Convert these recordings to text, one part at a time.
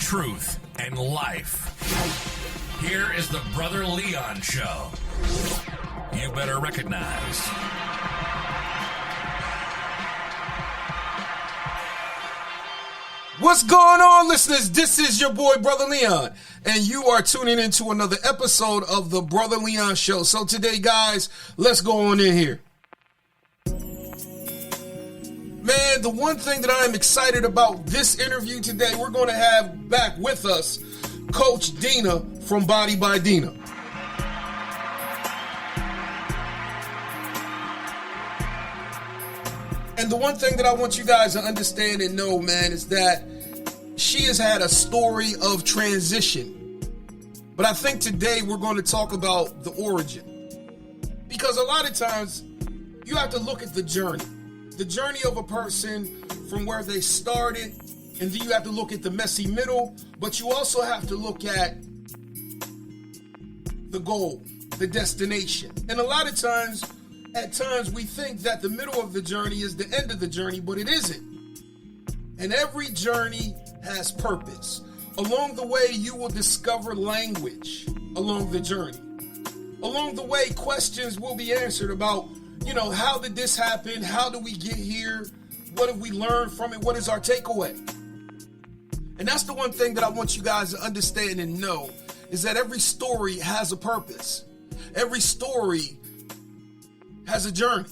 truth, and life. Here is the Brother Leon Show. You better recognize. What's going on, listeners? This is your boy, Brother Leon, and you are tuning into another episode of the Brother Leon Show. So today, guys, let's go on in here. Man, the one thing that I am excited about this interview today, we're going to have back with us Coach Dena from Body By Dena. And the one thing that I want you guys to understand and know, man, is that she has had a story of transition. But I think today we're going to talk about the origin. Because a lot of times you have to look at the journey of a person from where they started, and then you have to look at the messy middle, but you also have to look at the goal, the destination. And a lot of times, at times we think that the middle of the journey is the end of the journey, but it isn't. And every journey has purpose. Along the way, you will discover language along the journey. Along the way, questions will be answered about, how did this happen? How do we get here? What have we learned from it? What is our takeaway? And that's the one thing that I want you guys to understand and know, is that every story has a purpose. Every story has a journey.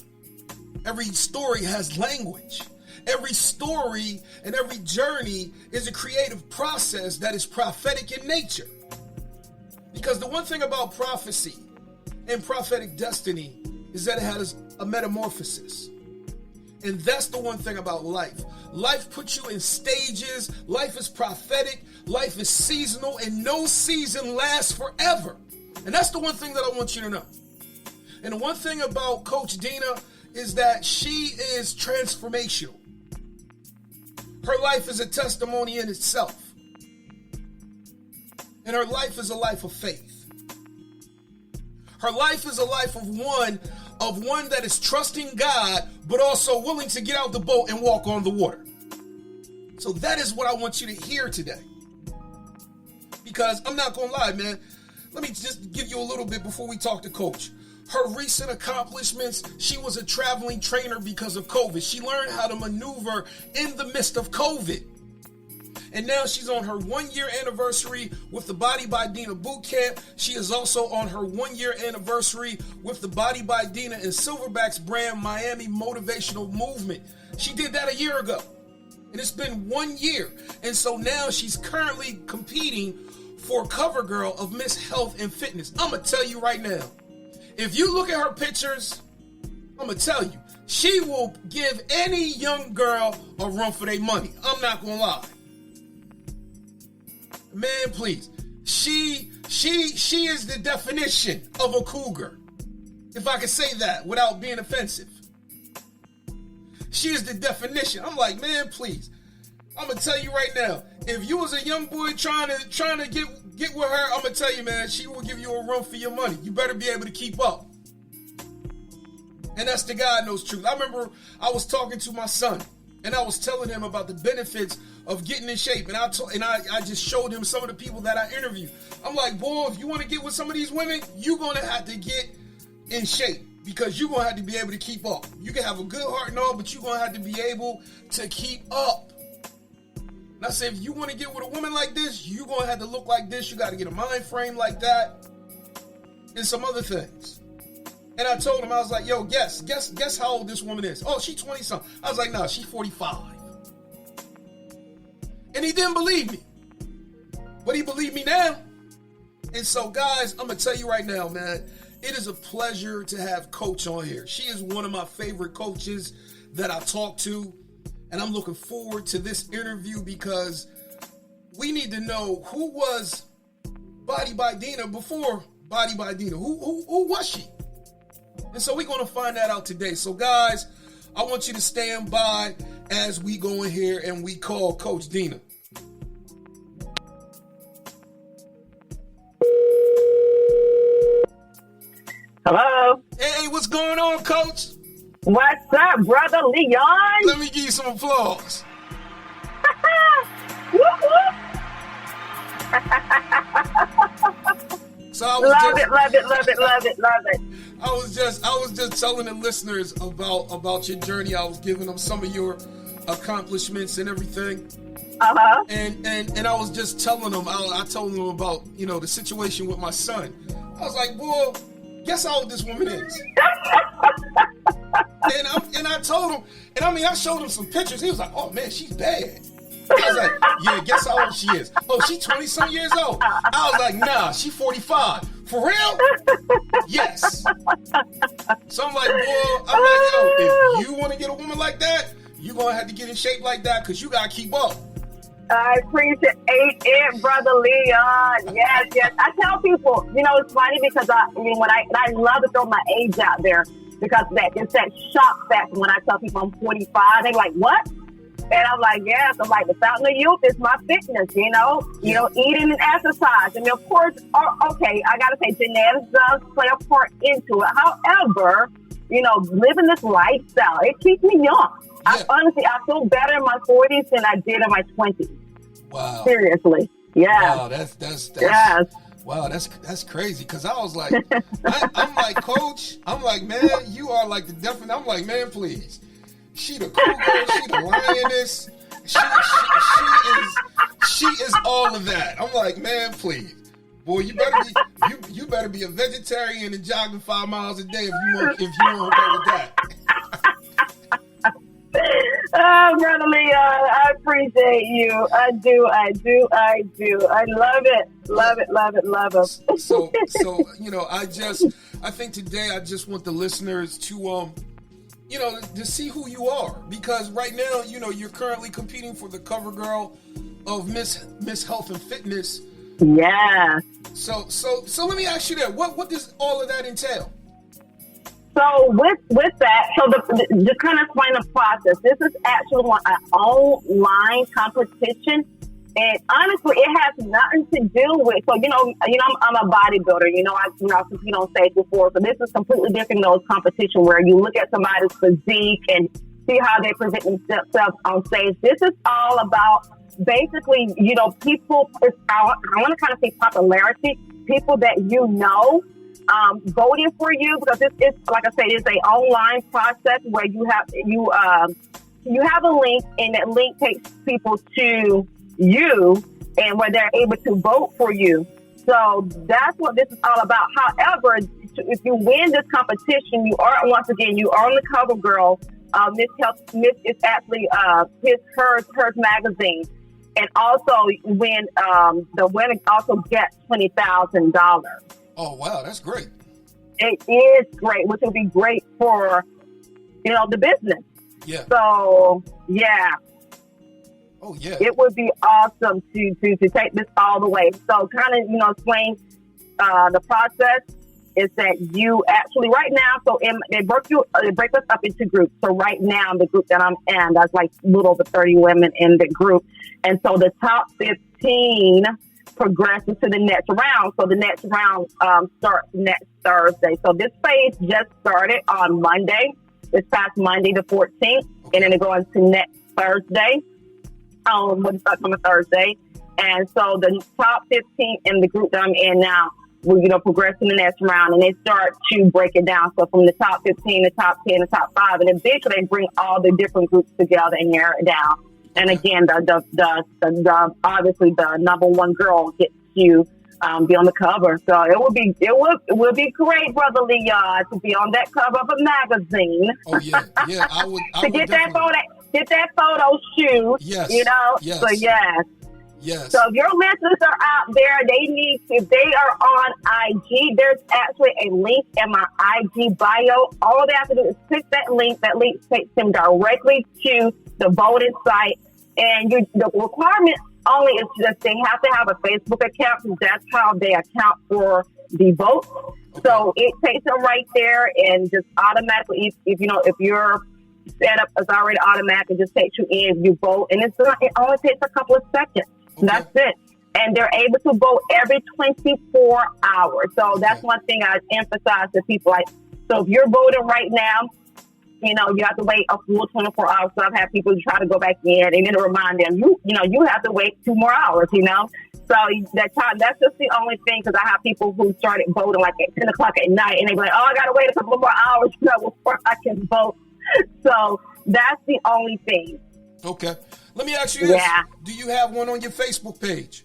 Every story has language. Every story and every journey is a creative process that is prophetic in nature. Because the one thing about prophecy and prophetic destiny is that it has a metamorphosis. And that's the one thing about life. Life puts you in stages. Life is prophetic. Life is seasonal, and no season lasts forever. And that's the one thing that I want you to know. And the one thing about Coach Dena is that she is transformational. Her life is a testimony in itself. And her life is a life of faith. Her life is a life of one that is trusting God, but also willing to get out the boat and walk on the water. So that is what I want you to hear today. Because I'm not going to lie, man. Let me just give you a little bit before we talk to Coach. Her recent accomplishments, she was a traveling trainer because of COVID. She learned how to maneuver in the midst of COVID. And now she's on her 1-year anniversary with the Body By Dena boot camp. She is also on her 1-year anniversary with the Body By Dena and Silverback's brand Miami Motivational Movement. She did that a year ago. And it's been 1 year. And so now she's currently competing for cover girl of Miss Health and Fitness. I'm going to tell you right now. If you look at her pictures, I'm going to tell you, she will give any young girl a run for their money. I'm not going to lie. Man, please. She is the definition of a cougar. If I could say that without being offensive. She is the definition. I'm like, man, please. I'm going to tell you right now, if you was a young boy trying to get with her, I'm going to tell you, man, she will give you a run for your money. You better be able to keep up. And that's the God knows truth. I remember I was talking to my son, and I was telling him about the benefits of getting in shape. And I just showed him some of the people that I interviewed. I'm like, boy, if you want to get with some of these women, you're going to have to get in shape. Because you're going to have to be able to keep up. You can have a good heart and all, but you're going to have to be able to keep up. And I said, if you want to get with a woman like this, you're going to have to look like this. You got to get a mind frame like that. And some other things. And I told him, I was like, yo, guess how old this woman is. Oh, she's 20-something. I was like, no, she's 45. And he didn't believe me. But he believed me now. And so, guys, I'm going to tell you right now, man, it is a pleasure to have Coach on here. She is one of my favorite coaches that I talk to. And I'm looking forward to this interview because we need to know who was Body By Dena before Body By Dena. Who was she? And so we're going to find that out today. So, guys, I want you to stand by as we go in here and we call Coach Dena. Hello. Hey, what's going on, Coach? What's up, Brother Leon? Let me give you some applause. Whoop, whoop. So I was Love it, love it, love it, love it, love it. I was just telling the listeners about your journey. I was giving them some of your accomplishments and everything. Uh-huh. And I was just telling them, I told them about, the situation with my son. I was like, boy, guess how old this woman is. and I told him, and I showed him some pictures. He was like, oh man, she's bad. I was like, yeah, guess how old she is. Oh, she's 20-some years old. I was like, nah, she's 45. For real? Yes. So I'm like, yo, if you want to get a woman like that, you're going to have to get in shape like that because you got to keep up. I appreciate it, Brother Leon. Yes, yes. I tell people, it's funny because I love to throw my age out there because it's that shock factor when I tell people I'm 45. They're like, what? And I'm like, yes. I'm like, the fountain of youth is my fitness, eating and exercise. And of course, okay, I got to say, genetics does play a part into it. However, living this lifestyle, it keeps me young. Yeah. I feel better in my 40s than I did in my 20s. Wow. Seriously. Yeah. Wow, that's yes. Wow, that's crazy. Cause I was like, I'm like, Coach, I'm like, man, you are like the definite. I'm like, man, please. She the cougar, she the lioness. She is all of that. I'm like, man, please. Boy, you better be a vegetarian and jogging 5 miles a day if you want to go with that. Oh, Brother Leon, I appreciate you. I do. I love it. Love it. So, I think today I just want the listeners to, to see who you are. Because right now, you're currently competing for the cover girl of Miss Health and Fitness. Yeah. So let me ask you that. What does all of that entail? So with that, just kind of explain the process. This is actually an online competition, and honestly, it has nothing to do with. So I'm a bodybuilder. I compete on stage before, so this is completely different than those competition where you look at somebody's physique and see how they present themselves on stage. This is all about basically, people. I want to kind of say popularity. People that voting for you because it's like I said, it's an online process where you have a link and that link takes people to you and where they're able to vote for you. So that's what this is all about. However, if you win this competition, you are on the cover girl. Miss is actually hers magazine, and also the winner also gets $20,000. Oh, wow. That's great. It is great, which will be great for, the business. Yeah. So, yeah. Oh, yeah. It would be awesome to take this all the way. So, kind of, explain the process is that you actually, right now, they break us up into groups. So, right now, the group that I'm in, that's like a little over 30 women in the group. And so, the top 15 progresses to the next round. So the next round starts next Thursday. So this phase just started on Monday, this past Monday the 14th, and then it goes to next Thursday. It starts on a Thursday. And so the top 15 in the group that I'm in now will, progress to the next round, and they start to break it down. So from the top 15, the top 10, the top 5, and eventually they bring all the different groups together and narrow it down. And again, the obviously the number one girl gets to be on the cover. So it would be great, Brother Leon, to be on that cover of a magazine. Oh yeah. I would to get that photo shoot. Yes. Yes. So yes. Yes. So if your listeners are out there, if they are on IG, there's actually a link in my IG bio. All they have to do is click that link. That link takes them directly to the voting site. And the requirement only is just they have to have a Facebook account because that's how they account for the vote. Okay. So it takes them right there and just automatically, if your setup is already automatic, it just takes you in, you vote. And it only takes a couple of seconds. Okay. That's it. And they're able to vote every 24 hours. So that's one thing I emphasize to people. So if you're voting right now, you have to wait a full 24 hours. So I've had people try to go back in and then remind them, you have to wait 2 more hours, So that time, that's just the only thing, because I have people who started voting like at 10 o'clock at night, and they be like, oh, I got to wait a couple more hours before I can vote. So that's the only thing. Okay. Let me ask you this. Yeah. Do you have one on your Facebook page?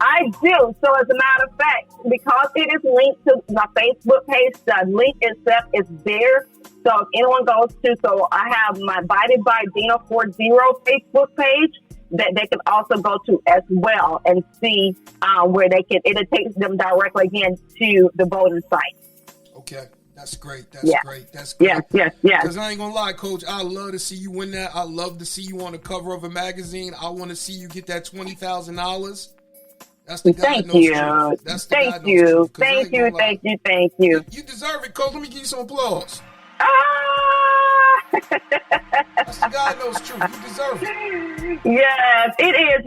I do. So as a matter of fact, because it is linked to my Facebook page, the link itself is there. So if anyone goes to, so I have my Body By Dena 40 Facebook page that they can also go to as well and see where they can, it takes them directly again to the voting site. Okay. That's great. That's great. That's great. Yes. Because I ain't going to lie, Coach, I love to see you win that. I love to see you on the cover of a magazine. I want to see you get that $20,000. That's the God knows truth. That's the God knows truth. Thank you. You deserve it, Coach. Let me give you some applause. That's the God knows truth. You deserve it. Yes, it is.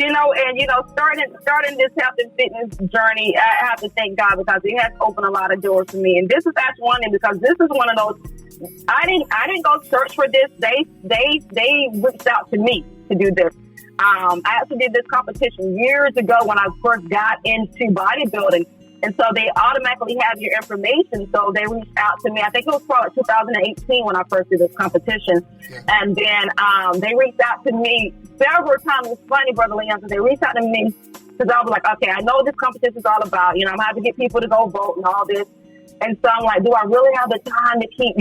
Starting this health and fitness journey, I have to thank God, because He has opened a lot of doors for me. And this is actually one thing, because this is one of those. I didn't go search for this. They reached out to me to do this. I actually did this competition years ago when I first got into bodybuilding. And so they automatically have your information. So they reached out to me. I think it was probably 2018 when I first did this competition. Yeah. And then they reached out to me several times. It's funny, Brother Leon, because they reached out to me because I was like, okay, I know what this competition is all about. I'm having to get people to go vote and all this. And so I'm like, do I really have the time to keep,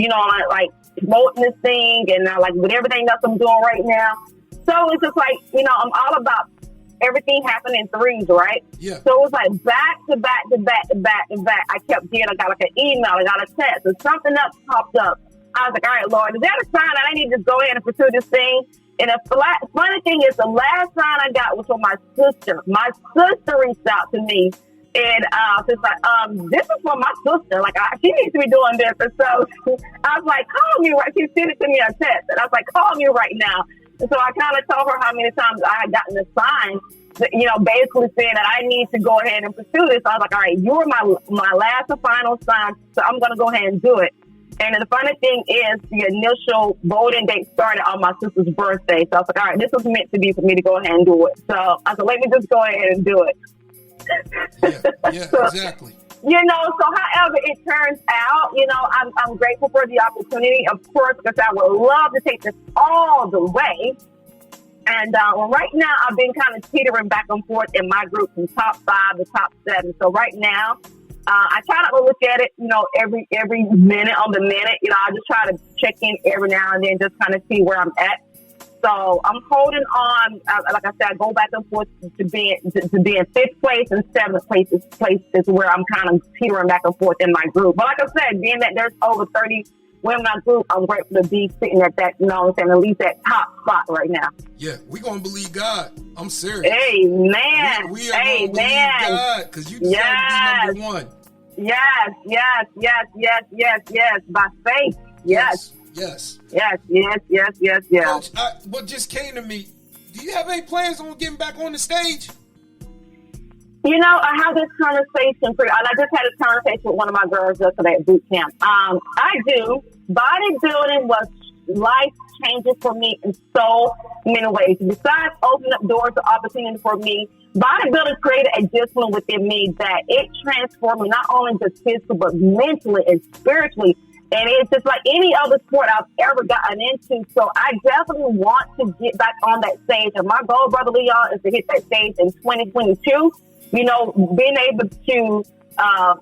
like promoting this thing and like with everything else I'm doing right now? So it's just like, I'm all about everything happened in threes, right? Yeah. So it was like back to back. I kept getting, I got like an email, I got a text, and something else popped up. I was like, all right, Lord, is that a sign that I need to just go ahead and pursue this thing? And the funny thing is, the last sign I got was from my sister. My sister reached out to me, and she's like, this is from my sister. Like, she needs to be doing this. And so I was like, call me right. She sent it to me on text, and I was like, call me right now. And so I kind of told her how many times I had gotten a sign, basically saying that I need to go ahead and pursue this. I was like, all right, you were my last and final sign, so I'm going to go ahead and do it. And the funny thing is, the initial voting date started on my sister's birthday. So I was like, all right, this was meant to be for me to go ahead and do it. So I said, let me just go ahead and do it. Yeah, so, exactly. So however it turns out, I'm grateful for the opportunity. Of course, because I would love to take this all the way. And right now, I've been kind of teetering back and forth in my group from top 5 to top 7. So right now, I try not to look at it, every minute on the minute. I just try to check in every now and then, just kind of see where I'm at. So I'm holding on. Like I said, I go back and forth to being 5th place and 7th place is where I'm kind of teetering back and forth in my group. But like I said, being that there's over 30 women in my group, I'm grateful to be sitting at that, at least that top spot right now. Yeah, we're going to believe God. I'm serious. Amen. We are going to believe God, because you deserve to be number 1. Yes. By faith. Yes. Coach, what just came to me, do you have any plans on getting back on the stage? I have this conversation and I just had this conversation with one of my girls yesterday at boot camp. I do. Bodybuilding was life changing for me in so many ways. Besides opening up doors of opportunity for me, bodybuilding created a discipline within me that it transformed me not only just physically but mentally and spiritually. And it's just like any other sport I've ever gotten into. So I definitely want to get back on that stage. And my goal, Brother Leon, is to hit that stage in 2022. Being able to, by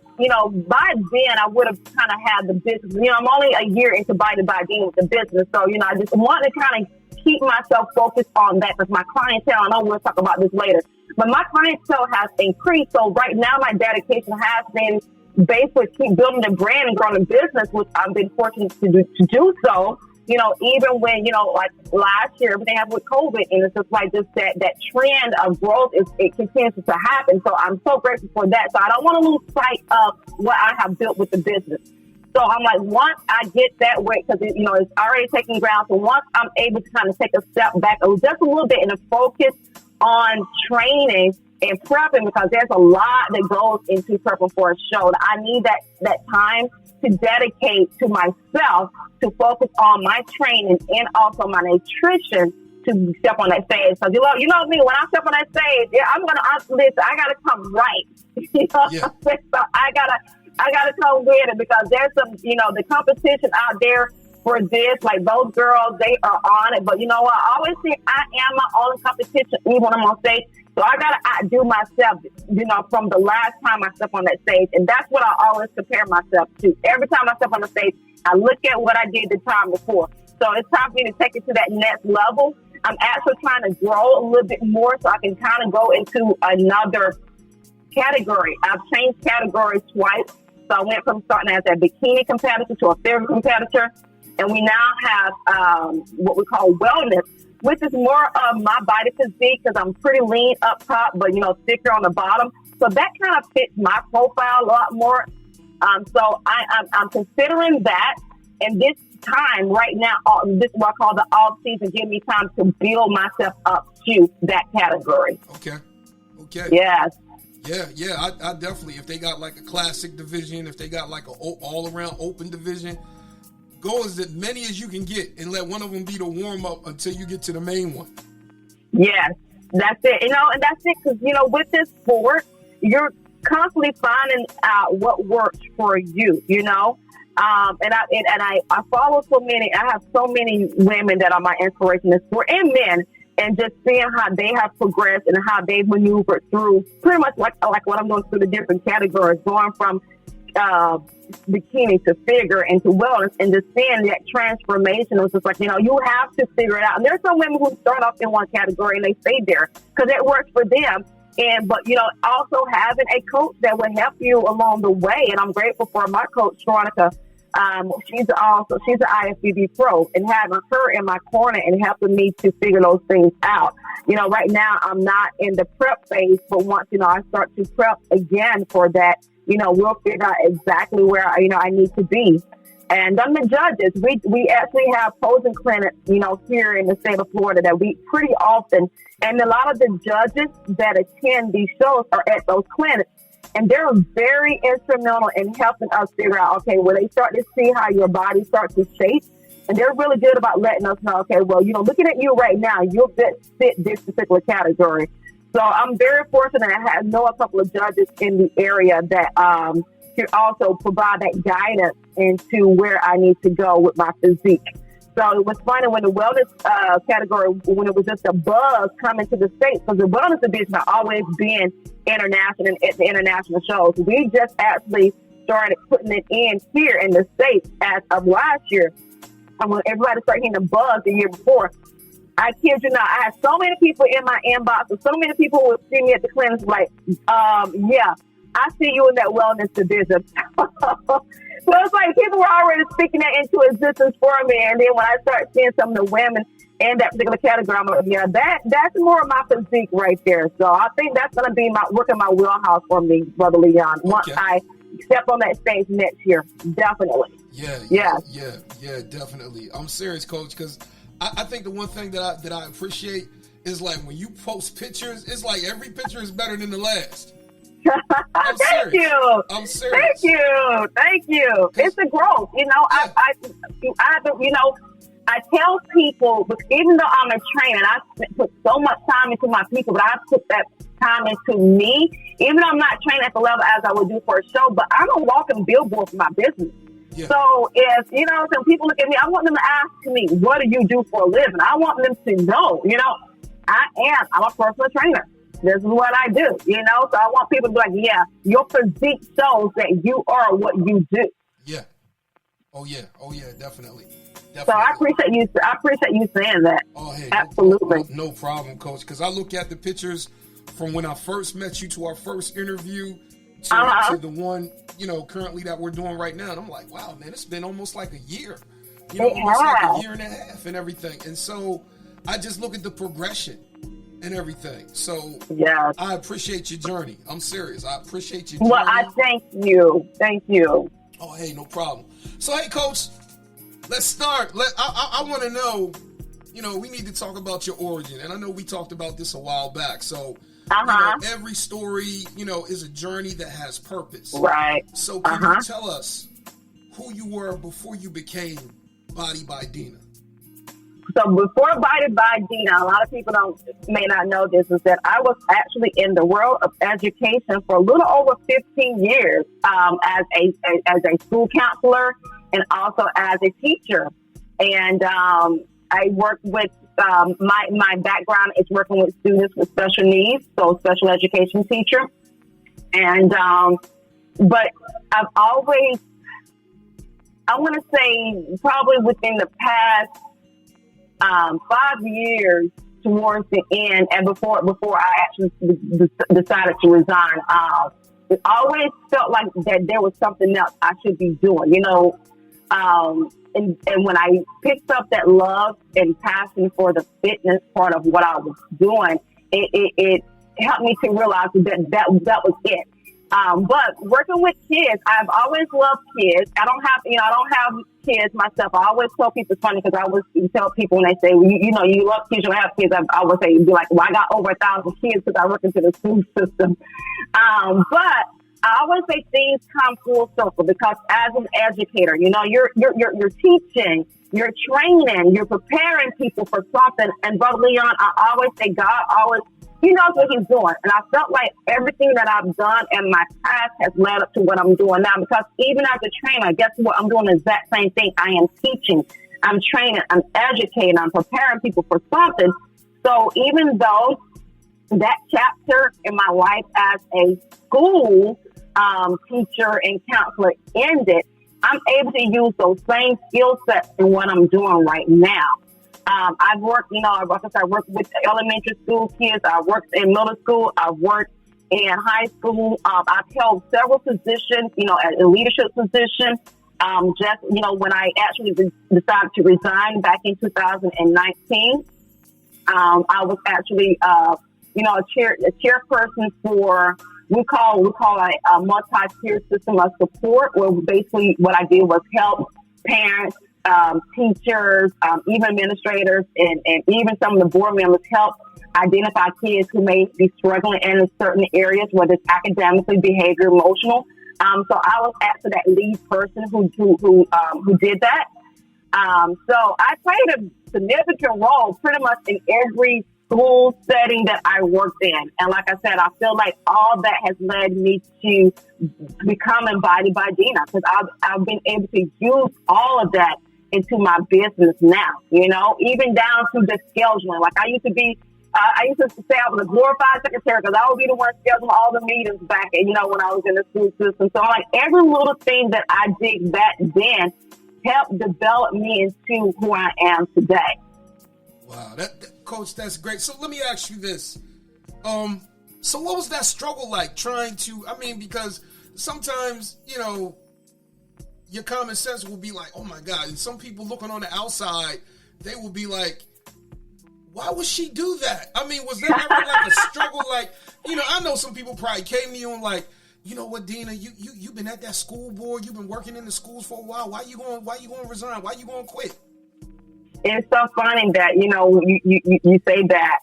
then I would have kind of had the business. I'm only a year into Body By Dena with the business. So, I just want to kind of keep myself focused on that because my clientele, I know we'll talk about this later, but my clientele has increased. So right now my dedication has been basically keep building the brand and growing the business, which I've been fortunate to do so. Even when, like last year, everything happened with COVID, and it's just like that trend of growth, it continues to happen. So I'm so grateful for that. So I don't want to lose sight of what I have built with the business. So I'm like, once I get that way, because it's already taking ground. So once I'm able to kind of take a step back, just a little bit, and to focus on training and prepping, because there's a lot that goes into prepping for a show. I need that time to dedicate to myself, to focus on my training and also my nutrition, to step on that stage. Because you know me, when I step on that stage, I'm gonna listen. I gotta come right. You know, Yeah. so I gotta come with it because there's some, the competition out there for this. Like those girls, they are on it. But you know what? I always think I am my own competition, even when I'm on stage. So I gotta outdo myself, from the last time I step on that stage, and that's what I always compare myself to. Every time I step on the stage, I look at what I did the time before. So it's time for me to take it to that next level. I'm actually trying to grow a little bit more so I can kind of go into another category. I've changed categories twice. So I went from starting as a bikini competitor to a figure competitor. And we now have what we call wellness, which is more of my body physique because I'm pretty lean up top, but, thicker on the bottom. So that kind of fits my profile a lot more. So I'm considering that. And this time right now, this is what I call the off season, give me time to build myself up to that category. Okay. Yes. Yeah. I definitely, if they got like a classic division, if they got like a all around open division, go as many as you can get and let one of them be the warm up until you get to the main one. Yes, that's it. And that's it because, with this sport, you're constantly finding out what works for you, And I follow so many. I have so many women that are my inspiration in sport, and men, and just seeing how they have progressed and how they've maneuvered through pretty much like what I'm going through the different categories, going from bikini to figure and to wellness, and just seeing that transformation. It was just like, you have to figure it out. And there's some women who start off in one category and they stay there because it works for them. But also having a coach that will help you along the way. And I'm grateful for my coach, Veronica. She's an IFBB pro, and having her in my corner and helping me to figure those things out. Right now I'm not in the prep phase, but once, I start to prep again for that, we'll figure out exactly where, I need to be. And I'm the judges. We actually have posing clinics, here in the state of Florida that we pretty often, and a lot of the judges that attend these shows are at those clinics. And they're very instrumental in helping us figure out, okay, well, they start to see how your body starts to shape. And they're really good about letting us know, okay, well, looking at you right now, you'll fit this particular category. So I'm very fortunate I know a couple of judges in the area that can also provide that guidance into where I need to go with my physique. So it was funny when the wellness category, when it was just a buzz coming to the States, because the wellness division has always been international at the international shows. We just actually started putting it in here in the States as of last year. And when everybody started hearing the buzz the year before, I kid you not, I had so many people in my inbox, and so many people would see me at the clinics like, yeah, I see you in that wellness division. So it's like people were already speaking that into existence for me. And then when I start seeing some of the women in that particular category, I'm like, yeah, that's more of my physique right there. So I think that's going to be working my wheelhouse for me, Brother Leon, once I step on that stage next year. Definitely. Yeah, definitely. I'm serious, Coach, because I think the one thing that I appreciate is like when you post pictures, it's like every picture is better than the last. Thank you. I'm serious. Thank you. It's a growth. I tell people, even though I'm a trainer, and I put so much time into my people, but I put that time into me, even though I'm not trained at the level as I would do for a show, but I'm a walking billboard for my business. Yeah. So if, some people look at me, I want them to ask me, what do you do for a living? I want them to know, I'm a personal trainer. This is what I do, so I want people to be like, yeah, your physique shows that you are what you do. Yeah. Oh yeah, definitely. So I appreciate you saying that. Oh, hey, absolutely. No problem, Coach, because I look at the pictures from when I first met you to our first interview to the one, currently that we're doing right now. And I'm like, wow, man, it's been almost like a year, almost like a year and a half and everything. And so I just look at the progression and everything. So yeah, I appreciate your journey. I'm serious. I appreciate your journey. Well, I thank you. Thank you. Oh, hey, no problem. So, hey, Coach, let's start. I want to know, we need to talk about your origin. And I know we talked about this a while back. So, every story, is a journey that has purpose. Right. So, can you tell us who you were before you became Body by Dena? So before Body by Dena, a lot of people may not know this, is that I was actually in the world of education for a little over 15 years as a school counselor and also as a teacher. And I worked with my background is working with students with special needs, so special education teacher. And but I've always, I want to say probably within the past 5 years towards the end, and before I actually decided to resign, it always felt like that there was something else I should be doing, you know. And when I picked up that love and passion for the fitness part of what I was doing, it helped me to realize that was it. But working with kids, I've always loved kids. I don't have kids myself. I always tell people, it's funny because I always tell people when they say, well, you love kids, you don't have kids. I always say, be like, well, I got over 1,000 kids because I work into the school system. But I always say things come full circle because as an educator, you know, you're teaching, you're training, you're preparing people for something. And Brother Leon, I always say God always, he knows what he's doing. And I felt like everything that I've done in my past has led up to what I'm doing now. Because even as a trainer, guess what? I'm doing the exact same thing. I am teaching, I'm training, I'm educating, I'm preparing people for something. So even though that chapter in my life as a school teacher and counselor ended, I'm able to use those same skill sets in what I'm doing right now. I've worked, I work with elementary school kids. I've worked in middle school. I've worked in high school. I've held several positions, a leadership position. When I actually decided to resign back in 2019, I was actually, a chairperson for, we call a multi-tier system of support, where basically what I did was help parents, teachers, even administrators, and even some of the board members help identify kids who may be struggling in certain areas, whether it's academically, behavior, emotional. So I was actually that lead person who did that. So I played a significant role pretty much in every school setting that I worked in. And like I said, I feel like all that has led me to becoming Body by Dena, because I've been able to use all of that into my business now, even down to the scheduling. Like I used to say I was a glorified secretary because I would be the one scheduling all the meetings back, when I was in the school system. So like every little thing that I did back then helped develop me into who I am today. Wow, Coach, that's great. So let me ask you this. So what was that struggle like trying to, because sometimes, your common sense will be like, oh my God. And some people looking on the outside, they will be like, why would she do that? Was there ever like a struggle? Like, I know some people probably came to you and like, you know what, Dena, you've been at that school board, you've been working in the schools for a while. Why you going to resign? Why you going to quit? It's so funny that, you say that.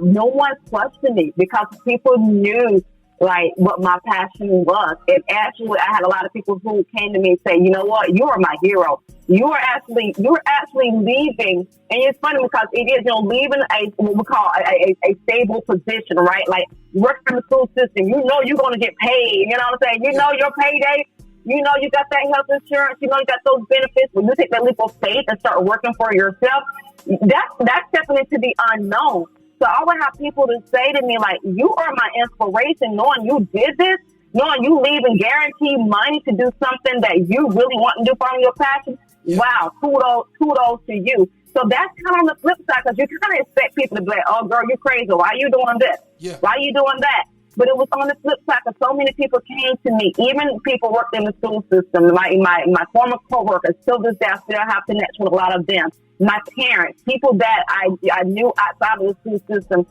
No one questioned me because people knew like what my passion was. And actually, I had a lot of people who came to me and say, you know what, you are my hero. You are actually leaving. And it's funny because it is, leaving what we call a stable position, right? Like working in the school system, you're going to get paid. You know what I'm saying? Your payday. You got that health insurance. You got those benefits. When you take that leap of faith and start working for yourself, that's stepping into the unknown. So I would have people to say to me, like, you are my inspiration, knowing you did this, knowing you leaving guaranteed money to do something that you really want to do from your passion. Yeah. Wow, kudos to you. So that's kind of on the flip side, because you kind of expect people to be like, oh, girl, you're crazy. Why are you doing this? Yeah. Why are you doing that? But it was on the flip side, because so many people came to me, even people worked in the school system. My former coworkers, till this day, I still have connection with a lot of them. My parents, people that I knew outside of the school system,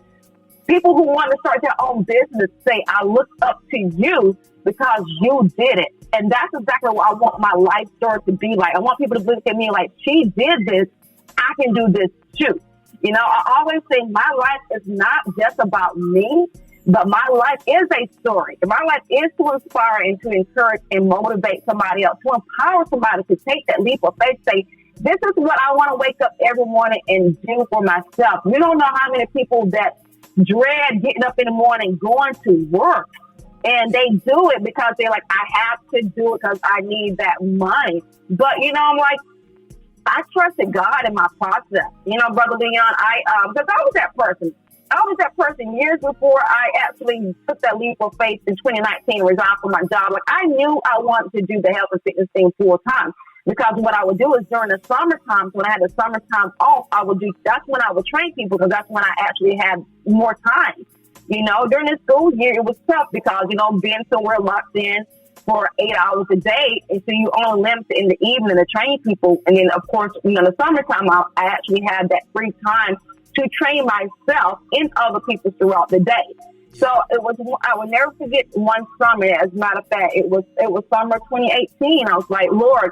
people who wanted to start their own business say, I look up to you because you did it. And that's exactly what I want my life story to be like. I want people to look at me like, she did this, I can do this too. I always say my life is not just about me, but my life is a story. My life is to inspire and to encourage and motivate somebody else, to empower somebody to take that leap of faith, say, this is what I want to wake up every morning and do for myself. You don't know how many people that dread getting up in the morning, going to work, and they do it because they're like, I have to do it because I need that money. But, I'm like, I trusted God in my process. Brother Leon, because I was that person. I was that person years before I actually took that leap of faith in 2019 and resigned from my job. Like, I knew I wanted to do the health and fitness thing full time. Because what I would do is during the summertime, when I had the summertime off, that's when I would train people, because that's when I actually had more time. During the school year, it was tough because, being somewhere locked in for 8 hours a day, and so you only limited in the evening to train people. And then, of course, in the summertime, I actually had that free time to train myself and other people throughout the day. So I will never forget one summer. As a matter of fact, it was summer 2018. I was like, Lord,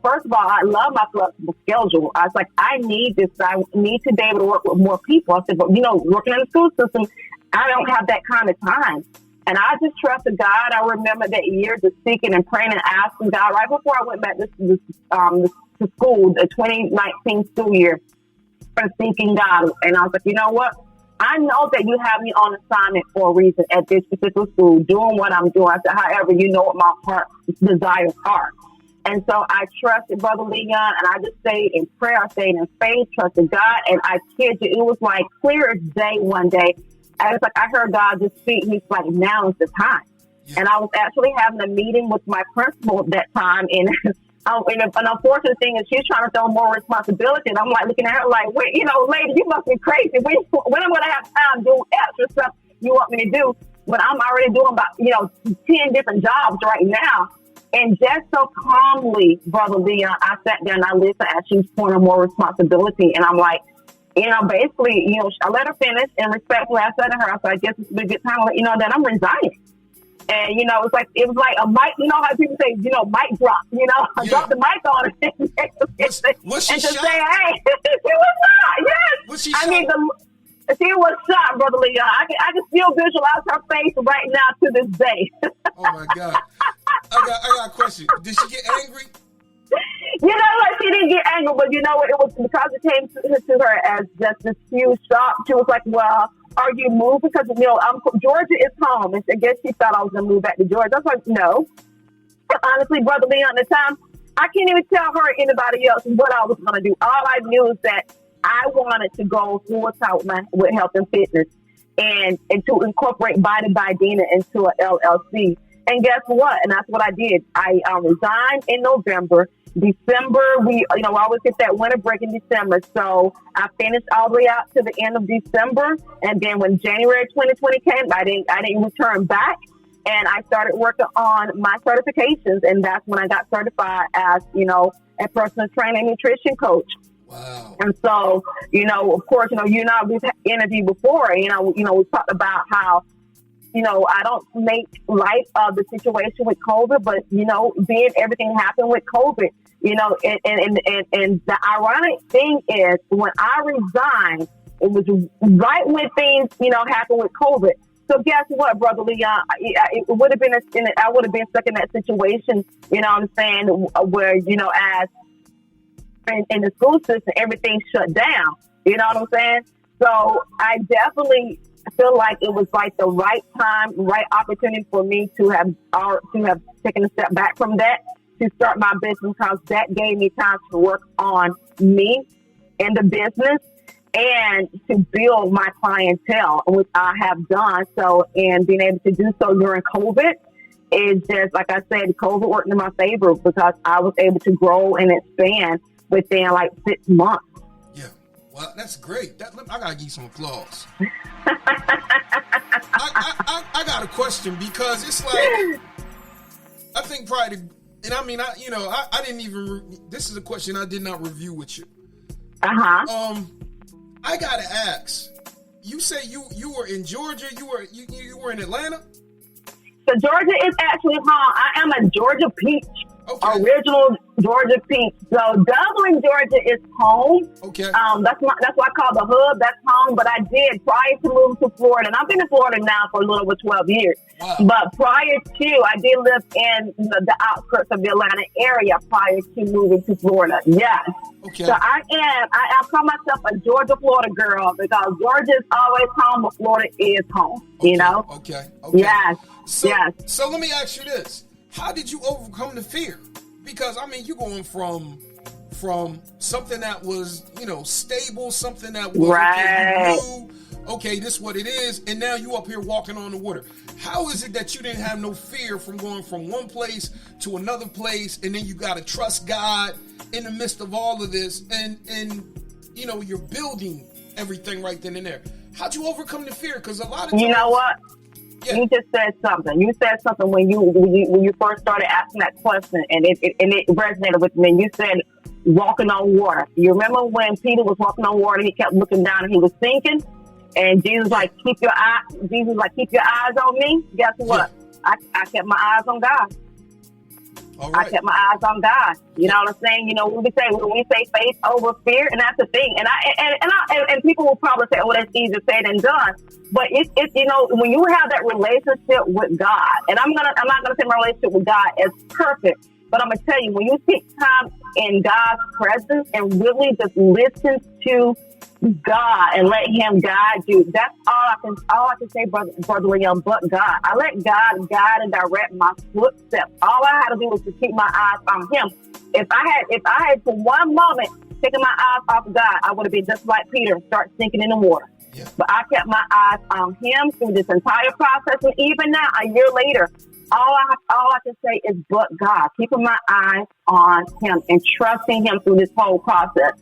first of all, I love my flexible schedule. I was like, I need this. I need to be able to work with more people. I said, but working in the school system, I don't have that kind of time. And I just trusted God. I remember that year just seeking and praying and asking God right before I went back to school, the 2019 school year, for seeking God. And I was like, you know what? I know that you have me on assignment for a reason at this particular school, doing what I'm doing. I said, however, you know what my heart desires are. And so I trusted Brother Leon, and I just stayed in prayer. I stayed in faith, trusted God. And I kid you, it was like clear as day one day. I was like, I heard God just speak. He's like, now is the time. Yeah. And I was actually having a meeting with my principal at that time. And an unfortunate thing is she's trying to throw more responsibility. And I'm like looking at her like, wait, lady, you must be crazy. When I'm going to have time to do extra stuff you want me to do? But I'm already doing about, 10 different jobs right now. And just so calmly, Brother Leon, I sat down and I listened as she's pointing more responsibility. And I'm like, basically, I let her finish, and respectfully, I said to her, I said, I guess it's a good time to let you know that I'm resigning. And, it was like a mic, how people say, mic drop, I dropped the mic on her was she and just shocked? say, hey, she was shocked, yes. Was she shocked? She was shocked, Brother Leon. I can still visualize her face right now to this day. Oh my God. I got a question. Did she get angry? She didn't get angry, but it was because it came to her as just this huge shock. She was like, well, are you moving? Because, Georgia is home. And I guess she thought I was going to move back to Georgia. I was like, no. Honestly, Brother Leon, at the time, I can't even tell her or anybody else what I was going to do. All I knew is that I wanted to go full time with health and fitness and to incorporate Body By Dena into an LLC. And guess what? And that's what I did. I resigned in November. December, we always get that winter break in December. So I finished all the way out to the end of December. And then when January 2020 came, I didn't return back. And I started working on my certifications. And that's when I got certified as, a personal trainer and nutrition coach. Wow. And so, of course, you and I, we've interviewed before, we talked about how, I don't make light of the situation with COVID, but, being everything happened with COVID, and the ironic thing is when I resigned, it was right when things, happened with COVID. So guess what, Brother Leon? It would have been I would have been stuck in that situation, where, as in the school system, everything shut down. You know what I'm saying? So I definitely feel like it was like the right time, right opportunity for me to have taken a step back from that to start my business, because that gave me time to work on me and the business and to build my clientele, which I have done. So, and being able to do so during COVID is just, like I said, COVID worked in my favor because I was able to grow and expand within like 6 months. Yeah, well, that's great. I gotta give you some applause. I got a question, because it's like, I think probably, and I mean, I didn't even. This is a question I did not review with you. I gotta ask. You say you were in Georgia. You were in Atlanta. So Georgia is actually home. I am a Georgia peach. Okay. Original Georgia peach. So Dublin, Georgia is home. Okay. That's why I call the hub. That's home. But I did prior to moving to Florida, and I've been in Florida now for a little over 12 years. Wow. But prior to, I did live in the outskirts of the Atlanta area prior to moving to Florida. Yes. Okay. So I call myself a Georgia, Florida girl because Georgia is always home, but Florida is home. Okay. You know. Okay. Yes. So, yes. So let me ask you this. How did you overcome the fear? Because, I mean, you're going from something that was, stable, something that was, right. okay, you knew, okay, this is what it is, and now you up here walking on the water. How is it that you didn't have no fear from going from one place to another place, and then you got to trust God in the midst of all of this, and you're building everything right then and there? How'd you overcome the fear? Because a lot of times... You know what? Yeah. You just said something. You said something when you first started asking that question, and it resonated with me. You said walking on water. You remember when Peter was walking on water? He kept looking down and he was sinking, and Jesus was like, keep your eyes on me. Guess what? Yeah. I kept my eyes on God. All right. I kept my eyes on God. You know what I'm saying? When we say faith over fear, and that's the thing. And people will probably say, "Oh, that's easier said than done." But it's when you have that relationship with God, and I'm not gonna say my relationship with God is perfect, but I'm gonna tell you, when you take time in God's presence and really just listen to God and let Him guide you, that's all I can say, brother Leon, but God. I let God guide and direct my footsteps. All I had to do was to keep my eyes on Him. If I had for one moment taken my eyes off God, I would have been just like Peter, start sinking in the water. Yeah. But I kept my eyes on Him through this entire process, and even now, a year later, all I can say is but God, keeping my eyes on Him and trusting Him through this whole process.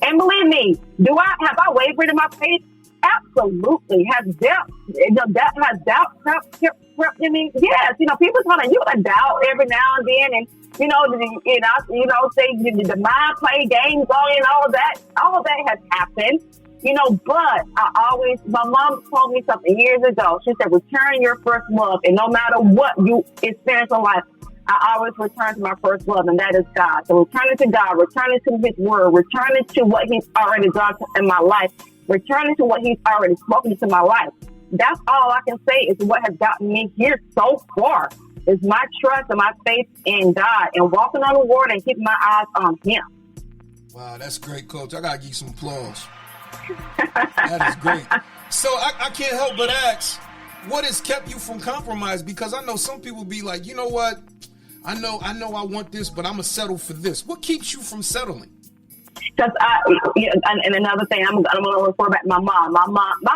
And believe me, have I wavered in my faith? Absolutely. Has doubt crept in me? Yes. People you gonna doubt every now and then, and say the mind play games on and all of that. All of that has happened. But my mom told me something years ago. She said, return your first love. And no matter what you experience in life, I always return to my first love, and that is God. So returning to God, returning to His Word, returning to what He's already done in my life, returning to what He's already spoken to my life. That's all I can say is what has gotten me here so far is my trust and my faith in God and walking on the water and keeping my eyes on Him. Wow, that's great, Coach. I got to give you some applause. That is great. So I can't help but ask, what has kept you from compromise? Because I know some people be like, you know what? I know I want this, but I'm going to settle for this. What keeps you from settling? Because and another thing, I'm going to refer back to my mom. My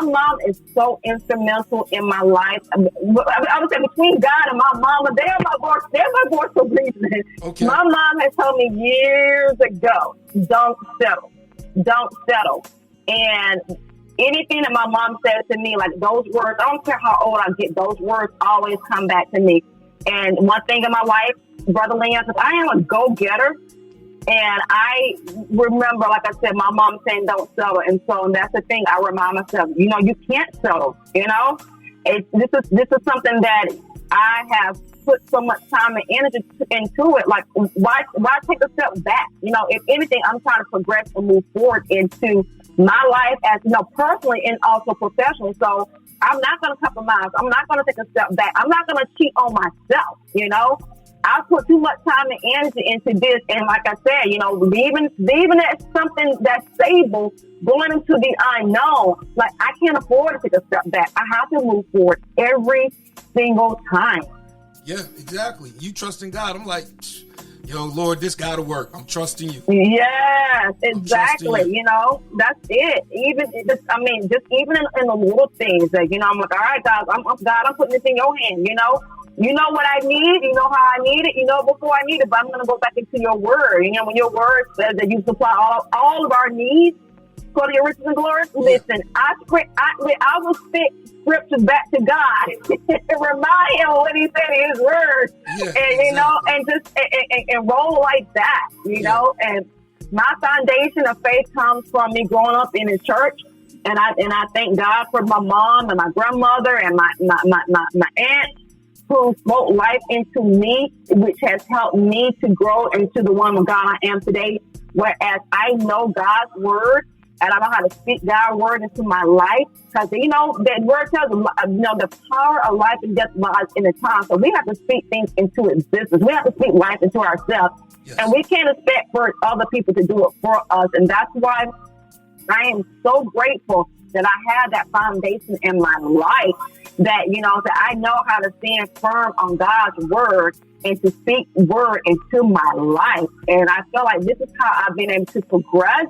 mom is so instrumental in my life. I would say between God and my mama, they're my voice of reason. Okay. My mom has told me years ago, don't settle. And anything that my mom said to me, like those words, I don't care how old I get, those words always come back to me. And one thing in my life, Brother Leon, I am a go-getter. And I remember, like I said, my mom saying don't settle. And that's the thing I remind myself, you can't settle, This is something that I have put so much time and energy into it. Like, why take a step back? If anything, I'm trying to progress and move forward into my life as, personally and also professionally. So I'm not going to compromise. I'm not going to take a step back. I'm not going to cheat on myself, I put too much time and energy into this. And like I said, leaving at something that's stable, going into the unknown, like I can't afford to take a step back. I have to move forward every single time. Yeah, exactly. You trust in God. I'm like, yo, Lord, this got to work. I'm trusting you. Yes, exactly. That's it. Even in the little things that, I'm like, all right, God, I'm putting this in your hand, You know what I need. You know how I need it. You know before I need it. But I'm going to go back into your word. When your word says that you supply all of our needs for your riches and glory. Listen, I will spit scriptures back to God and remind Him of what He said in His word. Yeah, and exactly. and roll like that. And my foundation of faith comes from me growing up in a church. And I thank God for my mom and my grandmother and my aunt. who spoke life into me, which has helped me to grow into the woman of God I am today. Whereas I know God's word and I know how to speak God's word into my life. Because, that word tells the power of life and death lies in the tongue. So we have to speak things into existence. We have to speak life into ourselves. Yes. And we can't expect for other people to do it for us. And that's why I am so grateful that I have that foundation in my life that, that I know how to stand firm on God's word and to speak word into my life. And I feel like this is how I've been able to progress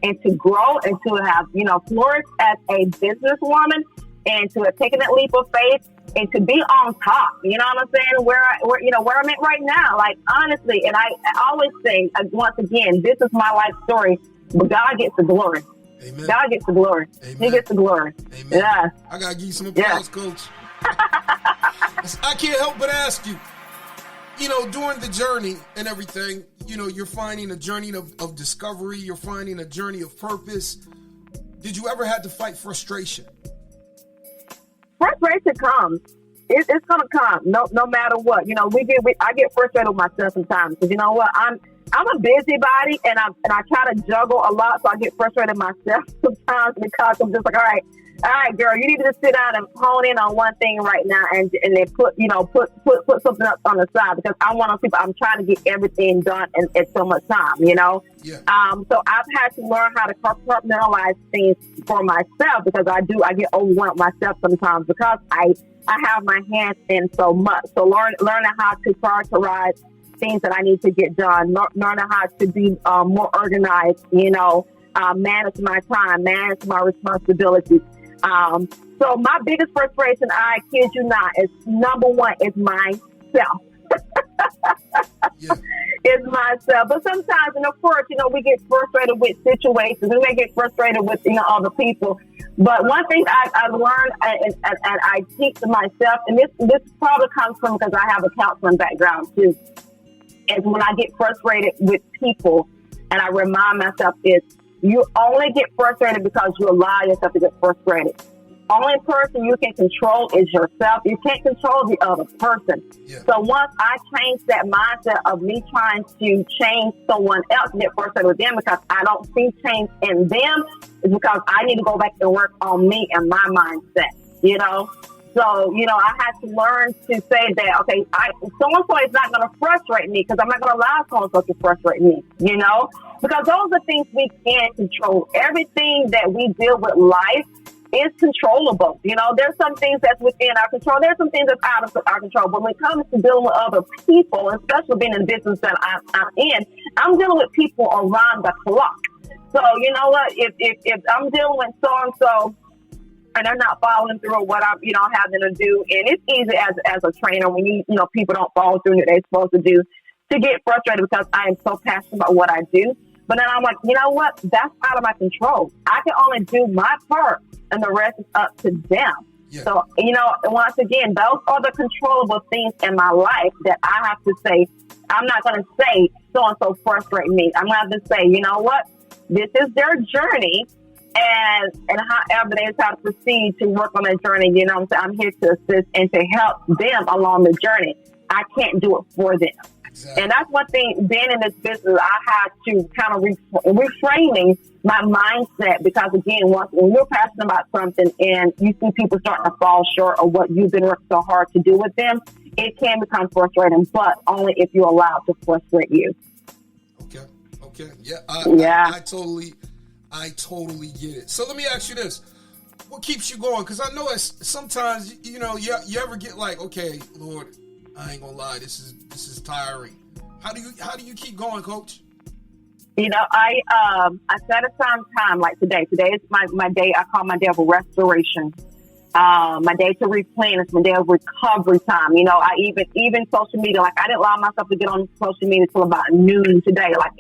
and to grow and to have, flourish as a businesswoman and to have taken that leap of faith and to be on top. You know what I'm saying? Where I'm at right now. Like, honestly, and I always say, once again, this is my life story, but God gets the glory. Amen. God gets the glory. Amen. He gets the glory. Amen. Yeah. I got to give you some applause, Coach. I can't help but ask you, during the journey and everything, you're finding a journey of discovery. You're finding a journey of purpose. Did you ever have to fight frustration? Frustration comes. It's gonna come. No matter what. I get frustrated with myself sometimes because you know what? I'm a busybody and I try to juggle a lot, so I get frustrated myself sometimes because I'm just like, all right, girl, you need to just sit down and hone in on one thing right now and then put something up on the side because I'm one of those people. I'm trying to get everything done in so much time, Yeah. So I've had to learn how to compartmentalize things for myself because I get overwhelmed myself sometimes because I have my hands in so much. So learning how to prioritize things that I need to get done, learning how to be more organized, manage my time, manage my responsibilities. So my biggest frustration, I kid you not, is number one is myself. Yeah. It's myself. But sometimes, and of course, we get frustrated with situations. We may get frustrated with, other people. But one thing I've learned and I teach to myself, and this probably comes from because I have a counseling background too, is when I get frustrated with people and I remind myself is you only get frustrated because you allow yourself to get frustrated. Only person you can control is yourself. You can't control the other person. Yeah. So once I change that mindset of me trying to change someone else and get frustrated with them because I don't see change in them, is because I need to go back and work on me and my mindset, So, I had to learn to say that, okay, so-and-so is not going to frustrate me because I'm not going to allow so-and-so to frustrate me, Because those are things we can't control. Everything that we deal with life is controllable. There's some things that's within our control. There's some things that's out of our control. But when it comes to dealing with other people, especially being in the business that I'm in, I'm dealing with people around the clock. So, you know what? If I'm dealing with so-and-so, and they're not following through what I'm, having to do. And it's easy as a trainer when people don't follow through what they're supposed to do to get frustrated because I am so passionate about what I do. But then I'm like, you know what? That's out of my control. I can only do my part and the rest is up to them. Yeah. So, once again, those are the controllable things in my life that I have to say, I'm not going to say so-and-so frustrate me. I'm going to have to say, you know what? This is their journey. And however they decide to proceed to work on that journey, I'm here to assist and to help them along the journey. I can't do it for them. Exactly. And that's one thing, being in this business, I had to kind of reframing my mindset because, again, when you're passionate about something and you see people starting to fall short of what you've been working so hard to do with them, it can become frustrating, but only if you allow it to frustrate you. Okay. Yeah. I totally get it. So let me ask you this. What keeps you going? Because I know sometimes, you ever get like, okay, Lord, I ain't gonna lie, this is tiring. How do you keep going, Coach? I set aside time like today. Today is my day. I call my day of restoration. My day to replenish, my day of recovery time. I even social media, like I didn't allow myself to get on social media until about noon today. Like,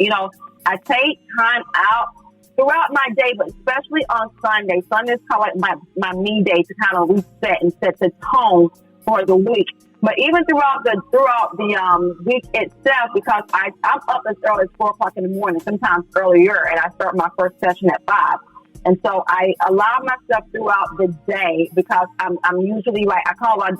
I take time out throughout my day, but especially on Sunday. Sunday is kind of like my me day to kind of reset and set the tone for the week. But even throughout the week itself, because I'm up as early as 4 o'clock in the morning, sometimes earlier, and I start my first session at 5. And so I allow myself throughout the day because I'm usually like, I call it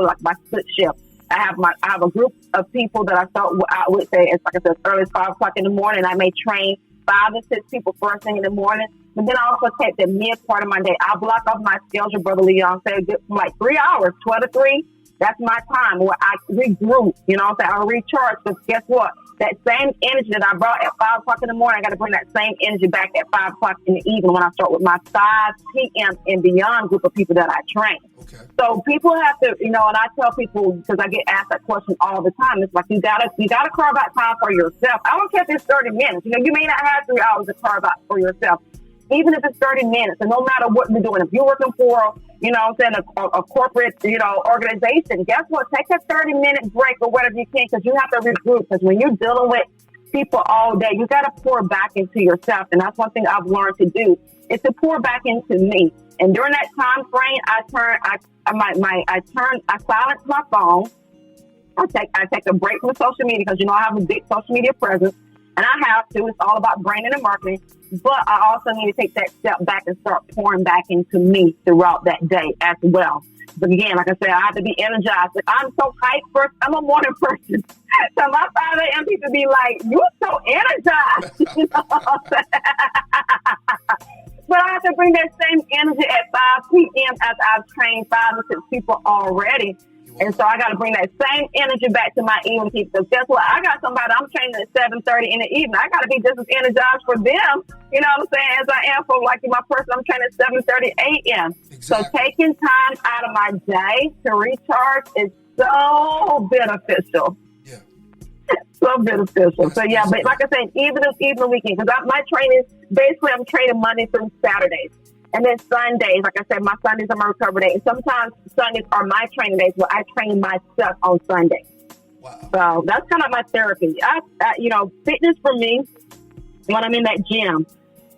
like my split shift. I have a group of people that I start out with, say, it's like I said, early as 5 o'clock in the morning. I may train 5 to 6 people first thing in the morning. But then I also take the mid part of my day. I block off my schedule, Brother Leon, say like 3 hours, 12 to 3. That's my time where I regroup, you know what I'm saying? I recharge, because guess what? That same energy that I brought at 5 o'clock in the morning, I got to bring that same energy back at 5 o'clock in the evening when I start with my 5 p.m. and beyond group of people that I train. Okay. So people have to, you know, and I tell people, because I get asked that question all the time, it's like, you gotta carve out time for yourself. I don't care if it's 30 minutes. You know, you may not have 3 hours to carve out for yourself. Even if it's 30 minutes, and no matter what you're doing, if you're working for, you know what I'm saying, a corporate, you know, organization, guess what? Take a 30-minute break or whatever you can, because you have to regroup. Because when you're dealing with people all day, you got to pour back into yourself. And that's one thing I've learned to do, is to pour back into me. And during that time frame, I silence my phone. I take a break from social media, because, you know, I have a big social media presence. And I have to. It's all about branding and marketing. But I also need to take that step back and start pouring back into me throughout that day as well. But again, like I said, I have to be energized. If I'm so hyped first, I'm a morning person. So my 5 a.m. people be like, you're so energized. You know what I'm saying? But I have to bring that same energy at 5 p.m. as I've trained 5 to 6 people already. And so I got to bring that same energy back to my evening people. Because guess what? I got somebody I'm training at 7:30 in the evening. I got to be just as energized for them, you know what I'm saying, as I am for like my person I'm training at 7:30 a.m. Exactly. So taking time out of my day to recharge is so beneficial. Yeah. So beneficial. So yeah, but like I said, even the weekend, because my training, basically I'm training Monday through Saturdays. And then Sundays, like I said, my Sundays are my recovery day. And sometimes Sundays are my training days where I train myself on Sunday. Wow. So that's kind of my therapy. You know, fitness for me, when I'm in that gym,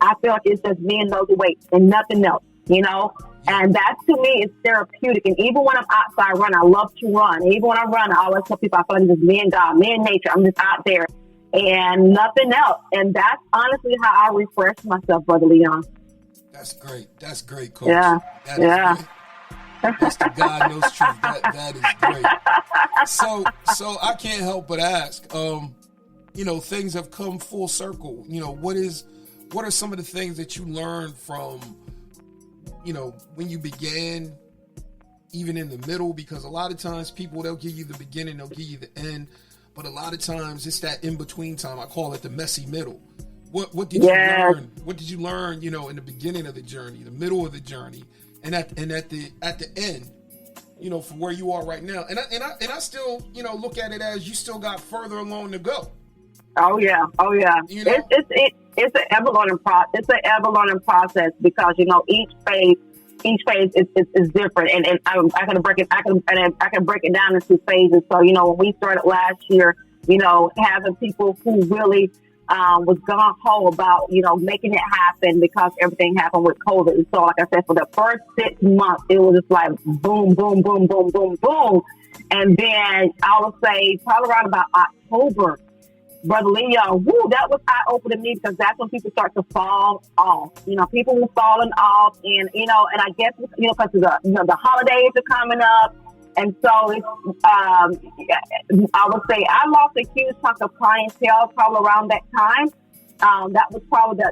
I feel like it's just me and those weights and nothing else, you know? And that to me is therapeutic. And even when I'm outside running, I love to run. And even when I run, I always tell people I feel like it's just me and God, me and nature. I'm just out there and nothing else. And that's honestly how I refresh myself, Brother Leon. That's great. That's great, Coach. Yeah. That is great. That's the God knows truth. That is great. So I can't help but ask, you know, things have come full circle. You know, what are some of the things that you learned from, you know, when you began, even in the middle? Because a lot of times people, they'll give you the beginning, they'll give you the end. But a lot of times it's that in-between time. I call it the messy middle. What did you learn? What did you learn, you know, in the beginning of the journey, the middle of the journey, and at the end, you know, from where you are right now? And I still, you know, look at it as you still got further along to go. Oh yeah. You know? It's an ever learning process. It's an ever learning process, because, you know, each phase is different, and I can break it down into phases. So, you know, when we started last year, you know, having people who really was gung-ho about, you know, making it happen, because everything happened with COVID. And so, like I said, for the first 6 months, it was just like boom, boom, boom, boom, boom, boom. And then I would say probably around about October, Brother Leon, that was eye-opening to me, because that's when people start to fall off. You know, people were falling off, and, you know, and I guess, you know, because the holidays are coming up. And so I would say I lost a huge chunk of clientele probably around that time. That was probably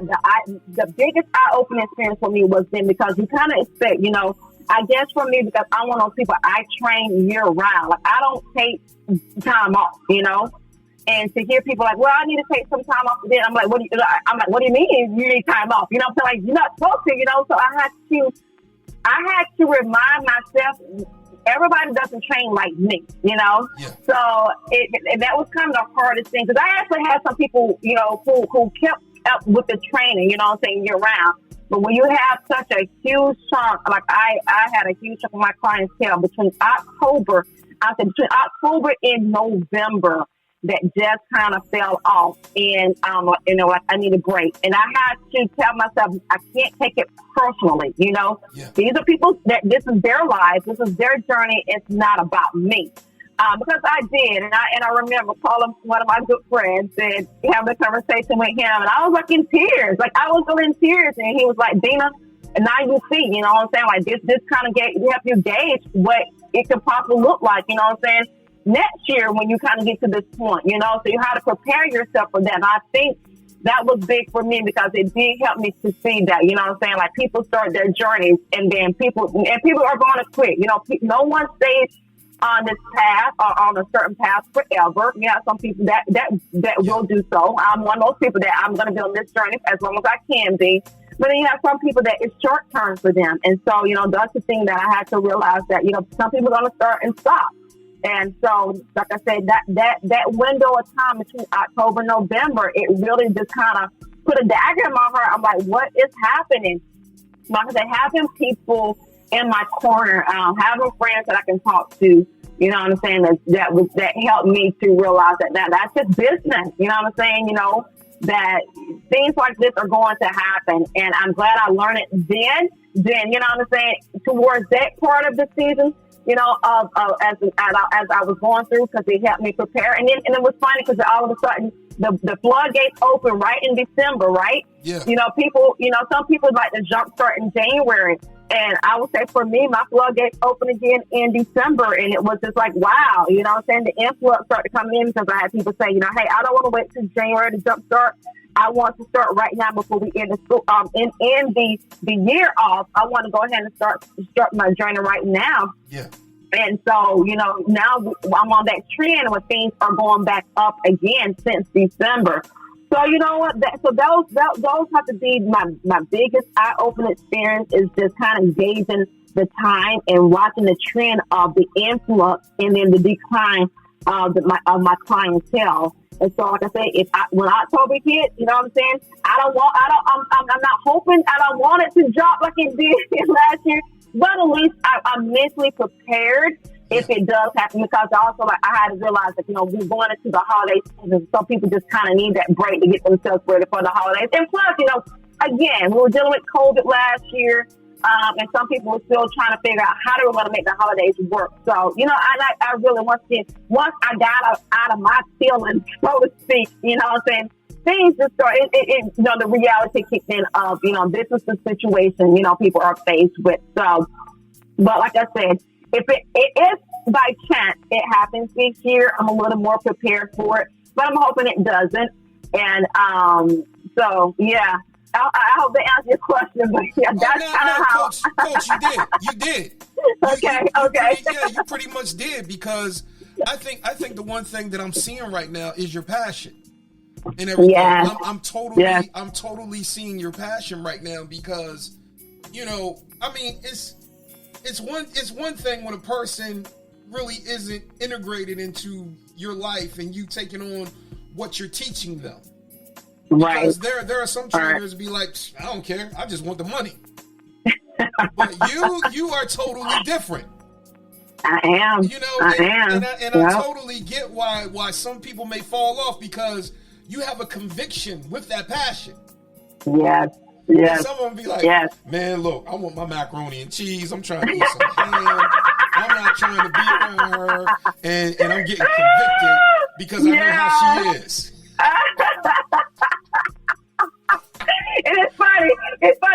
the biggest eye-opening experience for me was then, because you kind of expect, you know, I guess for me, because I'm one of those people, I train year-round. Like, I don't take time off, you know. And to hear people like, well, I need to take some time off today. I'm like, what do you mean you need time off? You know, I'm like, you're not supposed to, you know. So I had to remind myself, everybody doesn't train like me, you know? Yeah. So that was kind of the hardest thing, because I actually had some people, you know, who kept up with the training, you know what I'm saying, year round. But when you have such a huge chunk, like I had a huge chunk of my clientele between October and November, that just kind of fell off, and you know, like I need a break, and I had to tell myself I can't take it personally. You know, These are people that this is their lives, this is their journey. It's not about me. Because I did, and I remember calling one of my good friends and having a conversation with him, and I was like in tears, like I was really in tears, and he was like, Dena, and now you see, you know what I'm saying, like this kind of help you gauge what it could possibly look like, you know what I'm saying, next year when you kind of get to this point, you know, so you have to prepare yourself for that. And I think that was big for me because it did help me to see that, you know what I'm saying, like people start their journeys and then people are going to quit, you know, no one stays on this path or on a certain path forever. You have some people that will do so. I'm one of those people that I'm going to be on this journey as long as I can be. But then you have some people that it's short term for them. And so, you know, that's the thing that I had to realize that, you know, some people are going to start and stop. And so, like I said, that window of time between October and November, it really just kind of put a dagger in my heart. I'm like, what is happening? Like I said, having people in my corner, having friends that I can talk to, you know what I'm saying, that helped me to realize that that's just business, you know what I'm saying, you know, that things like this are going to happen. And I'm glad I learned it then, you know what I'm saying, towards that part of the season, you know, as I was going through, because it helped me prepare. And it was funny because all of a sudden the floodgates open right in December, right? Yeah. You know, some people like to jump start in January. And I would say for me, my floodgates open again in December. And it was just like, wow, you know what I'm saying? The influx started coming in because I had people say, you know, hey, I don't want to wait till January to jump start. I want to start right now before we end the school, end the year off. I want to go ahead and start my journey right now. Yeah. And so, you know, now I'm on that trend where things are going back up again since December. So, you know what? Those have to be my biggest eye-opening experience, is just kind of gauging the time and watching the trend of the influx and then the decline of my clientele. And so, like I said, when October hit, you know what I'm saying, I'm not hoping, I don't want it to drop like it did last year, but at least I'm mentally prepared if it does happen, because also I had to realize that, you know, we're going into the holiday season. Some people just kind of need that break to get themselves ready for the holidays. And plus, you know, again, we were dealing with COVID last year. And some people were still trying to figure out how they were going to make the holidays work. So, you know, I really, once I got out of my feelings, so to speak, you know what I'm saying, things just started, you know, the reality kicked in of, you know, this is the situation, you know, people are faced with. So, but like I said, if by chance it happens this year, I'm a little more prepared for it, but I'm hoping it doesn't. And so, yeah. I hope they answer your question, but yeah, that's kind of how. Coach, you did. Okay. You pretty much did, because I think the one thing that I'm seeing right now is your passion and everything. Yes. I'm totally seeing your passion right now, because, you know, I mean, it's one thing when a person really isn't integrated into your life and you taking on what you're teaching them. Right. Because there are some trainers be like, I don't care, I just want the money. But you are totally different. I am. You know, I am. And I totally get why some people may fall off, because you have a conviction with that passion. Yes. And some of them be like, man, look, I want my macaroni and cheese. I'm trying to eat some ham. I'm not trying to be around her, and I'm getting convicted because I know how she is. And it's funny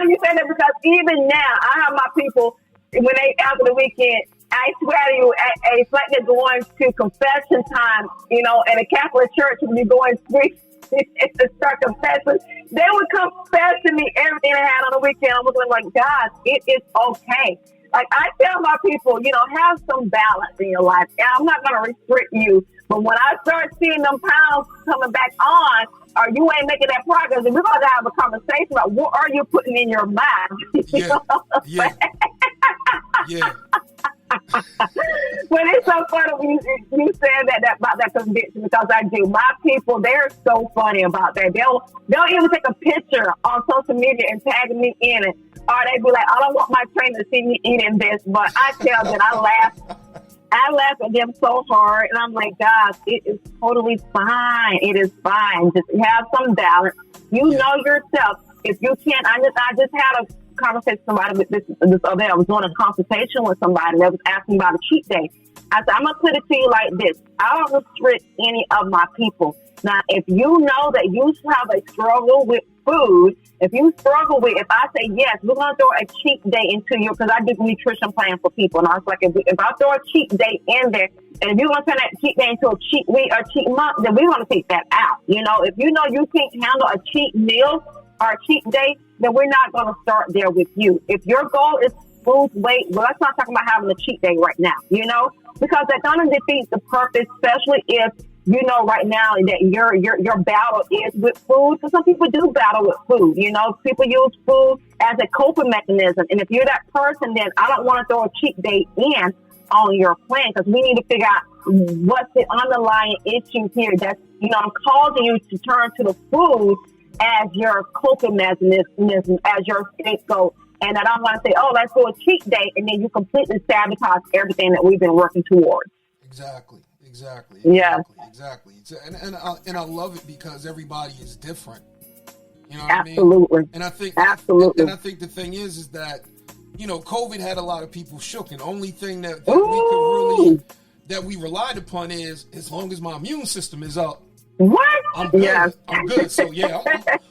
you say that, because even now I have my people, when they after the weekend, I swear to you, it's like they're going to confession time, you know, in a Catholic church. When you go in to start confessing, they would confess to me everything they had on the weekend. I was like, God, it is okay. Like, I tell my people, you know, have some balance in your life. And I'm not going to restrict you, but when I start seeing them pounds coming back on, or you ain't making that progress, and we're going to have a conversation about what are you putting in your mind. Yeah. But it's so funny when you said that about that conviction, because I do. My people, they're so funny about that. They'll even take a picture on social media and tag me in it. Or they be like, I don't want my trainer to see me eating this. But I tell them, I laugh at them so hard. And I'm like, God, it is totally fine. It is fine. Just have some balance. You know yourself. If you can't, I just had a conversation with somebody with this other day. I was doing a consultation with somebody that was asking about a cheat day. I said, I'm going to put it to you like this. I don't restrict any of my people. Now, if you know that you have a struggle with food, if you struggle with, if I say, yes, we're going to throw a cheat day into you, because I do nutrition plan for people. And I was like, if I throw a cheat day in there, and if you want to turn that cheat day into a cheat week or cheat month, then we want to take that out. You know, if you know you can't handle a cheat meal or a cheat day, then we're not going to start there with you. If your goal is lose weight, well, let's not talk about having a cheat day right now, you know, because that doesn't defeat the purpose, especially if you know right now that your battle is with food. Because some people do battle with food. You know, people use food as a coping mechanism. And if you're that person, then I don't want to throw a cheat day in on your plan, because we need to figure out what's the underlying issue here that's, you know, I'm causing you to turn to the food as your coping mechanism, as your scapegoat. And I don't want to say, oh, let's do a cheat day, and then you completely sabotage everything that we've been working towards. Exactly. Yeah. Exactly. And I love it because everybody is different. You know what Absolutely. I mean? And I think Absolutely. And I think the thing is that, you know, COVID had a lot of people shook, and the only thing that we could really that we relied upon is, as long as my immune system is up, what? I'm good. Yes. I'm good. So yeah,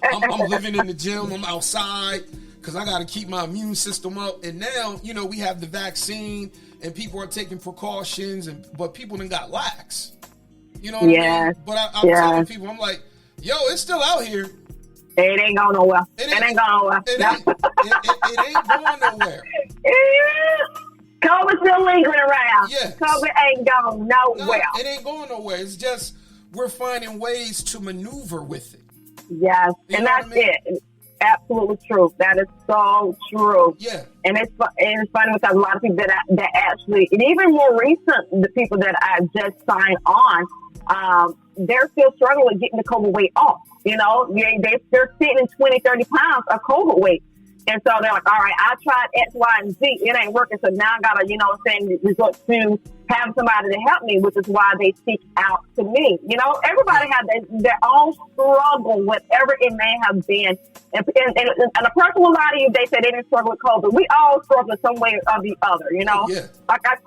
I'm living in the gym. I'm outside because I got to keep my immune system up. And now, you know, we have the vaccine, and people are taking precautions, but people done got lax. You know what I mean? But I'm telling people, I'm like, yo, it's still out here. It ain't going nowhere. It ain't going nowhere. It ain't going nowhere. COVID still lingering around. Yes. COVID ain't going nowhere. No, it ain't going nowhere. It's just we're finding ways to maneuver with it. Yes, and that's it. Absolutely true. That is so true. Yeah. And it's funny because a lot of people that actually, and even more recent, the people that I just signed on, they're still struggling with getting the COVID weight off. You know, they're sitting in 20, 30 pounds of COVID weight. And so they're like, all right, I tried X, Y, and Z. It ain't working. So now I got to, you know what I'm saying, resort to have somebody to help me, which is why they seek out to me. You know, everybody has their own struggle, whatever it may have been. And a person will lie to you, they say they didn't struggle with COVID. We all struggle in some way or the other, you know? Yeah. Like I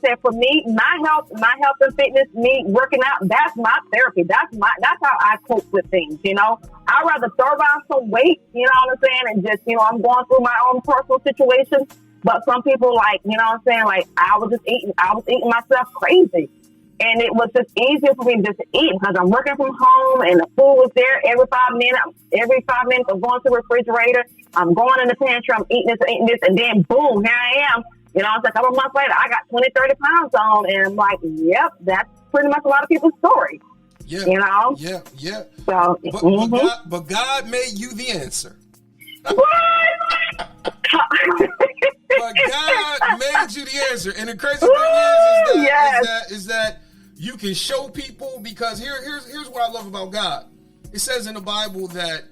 said, for me, my health and fitness, me working out, that's my therapy. That's how I cope with things, you know? I'd rather throw down some weight, you know what I'm saying, and just, you know, I'm going through my own personal situation. But some people, like, you know what I'm saying, like, I was eating myself crazy. And it was just easier for me just to eat because I'm working from home and the food was there every 5 minutes. Every 5 minutes, I'm going to the refrigerator. I'm going in the pantry. I'm eating this, and then boom, here I am. You know, it's like a couple months later, I got 20, 30 pounds on, and I'm like, yep, that's pretty much a lot of people's story. Yeah. You know? Yeah. So, but God made you the answer. What? But God made you the answer. And the crazy thing is that you can show people, because here's what I love about God. It says in the Bible that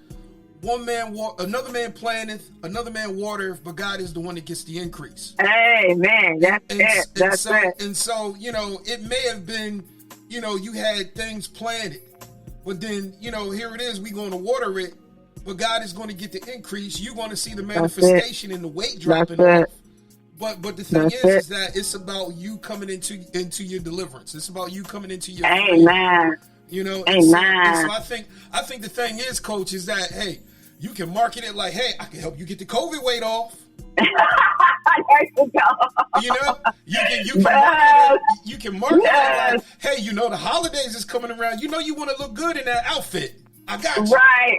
another man planteth, another man watereth, but God is the one that gets the increase. Amen. That's it. And so, you know, it may have been, you know, you had things planted, but then, you know, here it is, we going to water it, but God is going to get the increase. You're going to see the manifestation in the weight dropping off. But the thing is that it's about you coming into your deliverance. It's about you coming into your Amen. Faith, you know. Amen. And so I think the thing is, Coach, is that, hey, you can market it like, hey, I can help you get the COVID weight off. There you go. You know, you can market it like, hey, you know, the holidays is coming around. You know, you want to look good in that outfit. I got you. Right.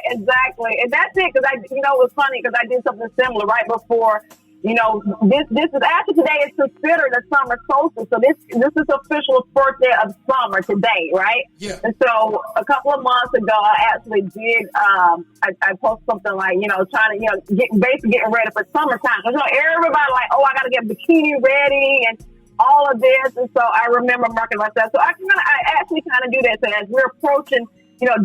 Exactly. And that's it. Because it was funny because I did something similar right before. You know, this is actually today is considered a summer solstice. So this is official first day of summer today, right? Yeah. And so a couple of months ago, I actually did. I posted something like, you know, trying to, basically getting ready for summertime. Because everybody like, oh, I got to get bikini ready and all of this. And so I remember marketing myself. So I actually kind of do that. So as we're approaching,